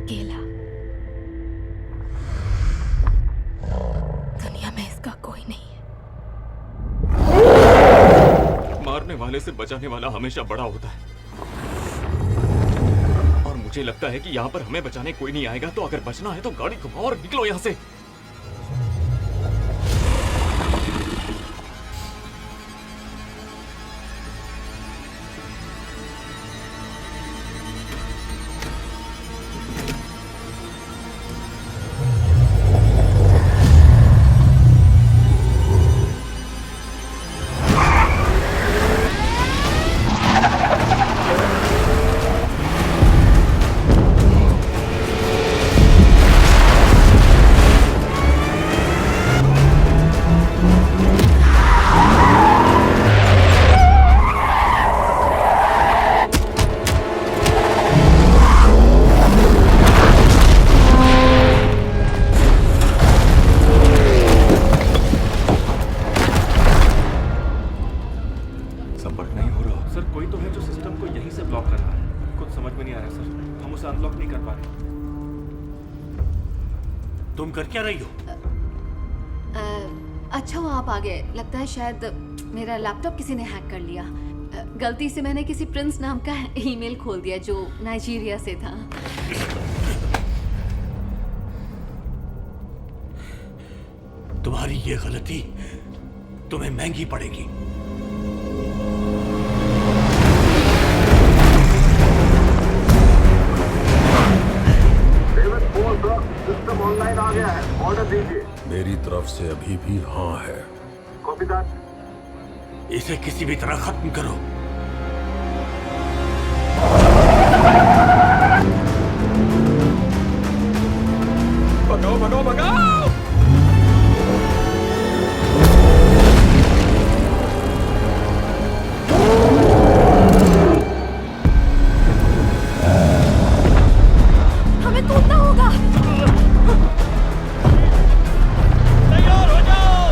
अकेला। दुनिया में इसका कोई नहीं है। मारने वाले से बचाने वाला हमेशा बड़ा होता है, और मुझे लगता है कि यहाँ पर हमें बचाने कोई नहीं आएगा। तो अगर बचना है तो गाड़ी घुमाओ और निकलो यहाँ से। तुम कर क्या रही हो? अच्छा हुआ आप आ गए। लगता है शायद मेरा लैपटॉप किसी ने हैक कर लिया। गलती से मैंने किसी प्रिंस नाम का ईमेल खोल दिया जो नाइजीरिया से था। तुम्हारी ये गलती तुम्हें महंगी पड़ेगी। सिस्टम ऑनलाइन आ गया है, ऑर्डर दीजिए। मेरी तरफ से अभी भी हाँ है। Copy that. इसे किसी भी तरह खत्म करो। भगाओ भगाओ भगाओ। हमें कूदना होगा। तैयार हो जाओ।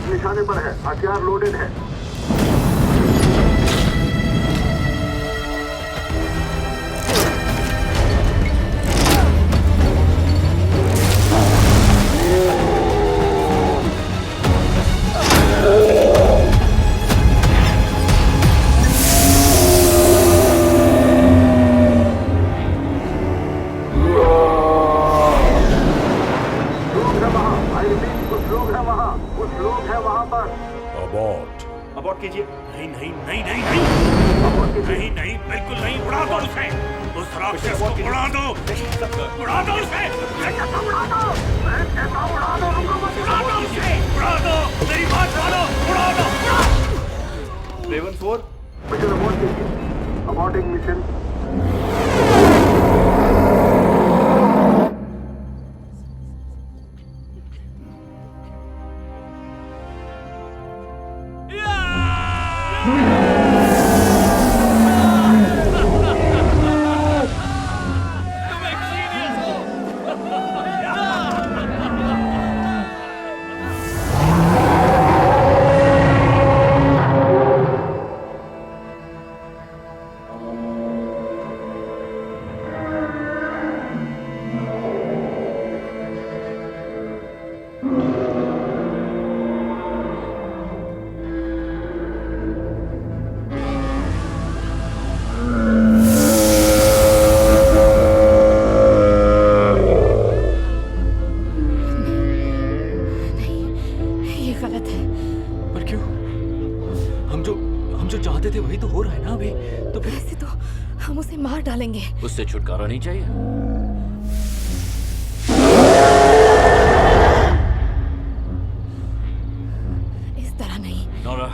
निशाने पर है, हथियार लोडेड है। अबॉर्ट कीजिए। नहीं नहीं नहीं नहीं नहीं नहीं नहीं, बिल्कुल नहीं। उड़ा दो उसे, उस राक्षस को उड़ा दो, उड़ा दो उसे, उड़ा दो, उड़ा दो, उड़ा दो उसे, उड़ा दो, मेरी बात मानो, उड़ा दो। रेवन 4 मिशन अबॉर्ट कीजिए। अबॉर्टिंग मिशन। गलत है। पर क्यों? हम जो चाहते थे वही तो हो रहा है ना अभी। तो फिर ऐसे तो हम उसे मार डालेंगे। उससे छुटकारा नहीं चाहिए? इस तरह नहीं। नोरा,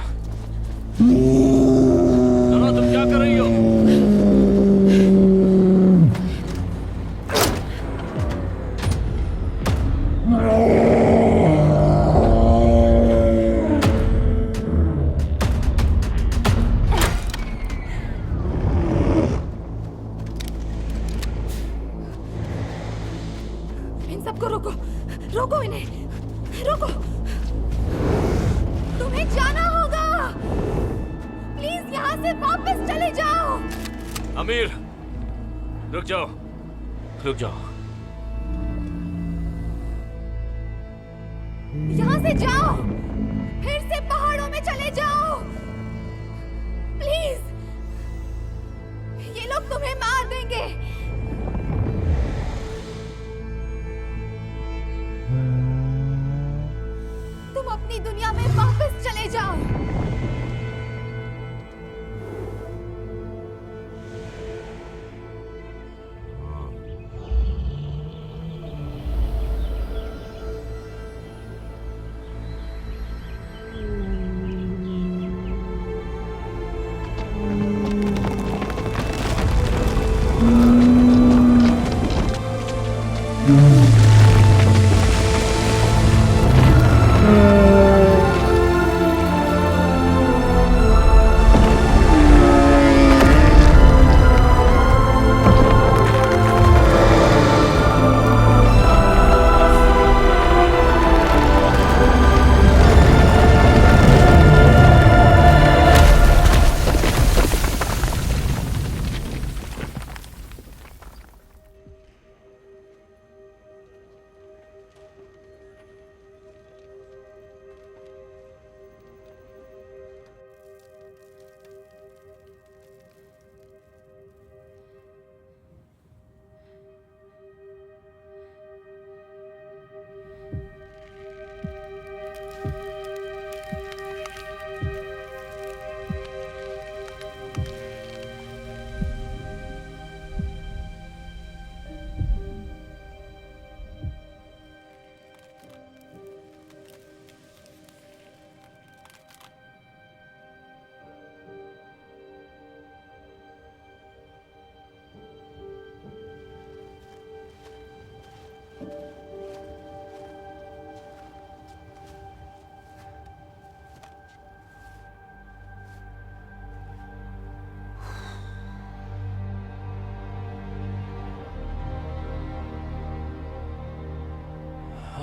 नोरा तुम क्या कर रही हो? इन सबको रोको, रोको इन्हें, रोको। तुम्हें जाना होगा। प्लीज यहाँ से वापस चले जाओ। अमीर, रुक जाओ, रुक जाओ। यहाँ से जाओ, फिर से पहाड़ों में चले जाओ। प्लीज, ये लोग तुम्हें मार देंगे। तुम अपनी दुनिया में वापस चले जाओ।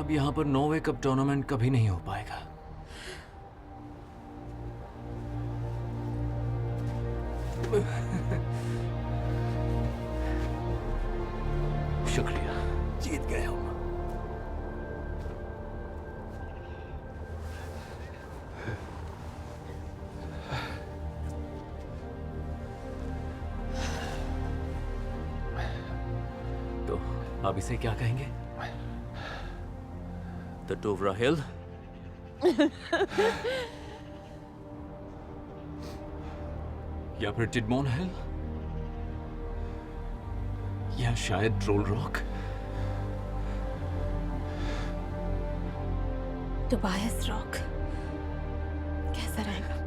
अब यहाँ पर नॉर्वे कप टूर्नामेंट कभी नहीं हो पाएगा। शुक्रिया, जीत गए हम। तो आप इसे क्या कहेंगे? The Dovra Hill? या फिर टिडमोन हिल, या शायद ट्रोल रॉक। टोबायस रॉक कैसा रहेगा?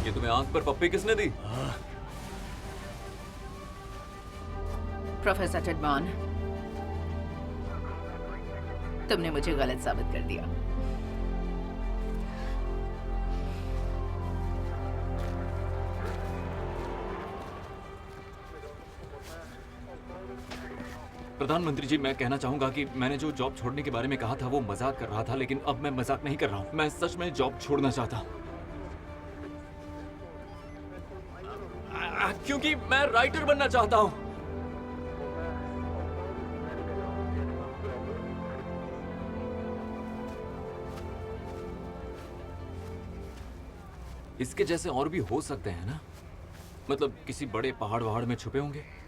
ये तुम्हें आंख पर पप्पी किसने दी? प्रोफेसर टिडमॉन, तुमने मुझे गलत साबित कर दिया। प्रधानमंत्री जी, मैं कहना चाहूंगा कि मैंने जो जॉब छोड़ने के बारे में कहा था वो मजाक कर रहा था, लेकिन अब मैं मजाक नहीं कर रहा हूँ। मैं सच में जॉब छोड़ना चाहता हूँ, क्योंकि मैं राइटर बनना चाहता हूँ। इसके जैसे और भी हो सकते हैं ना? मतलब किसी बड़े पहाड़ वहाड़ में छुपे होंगे।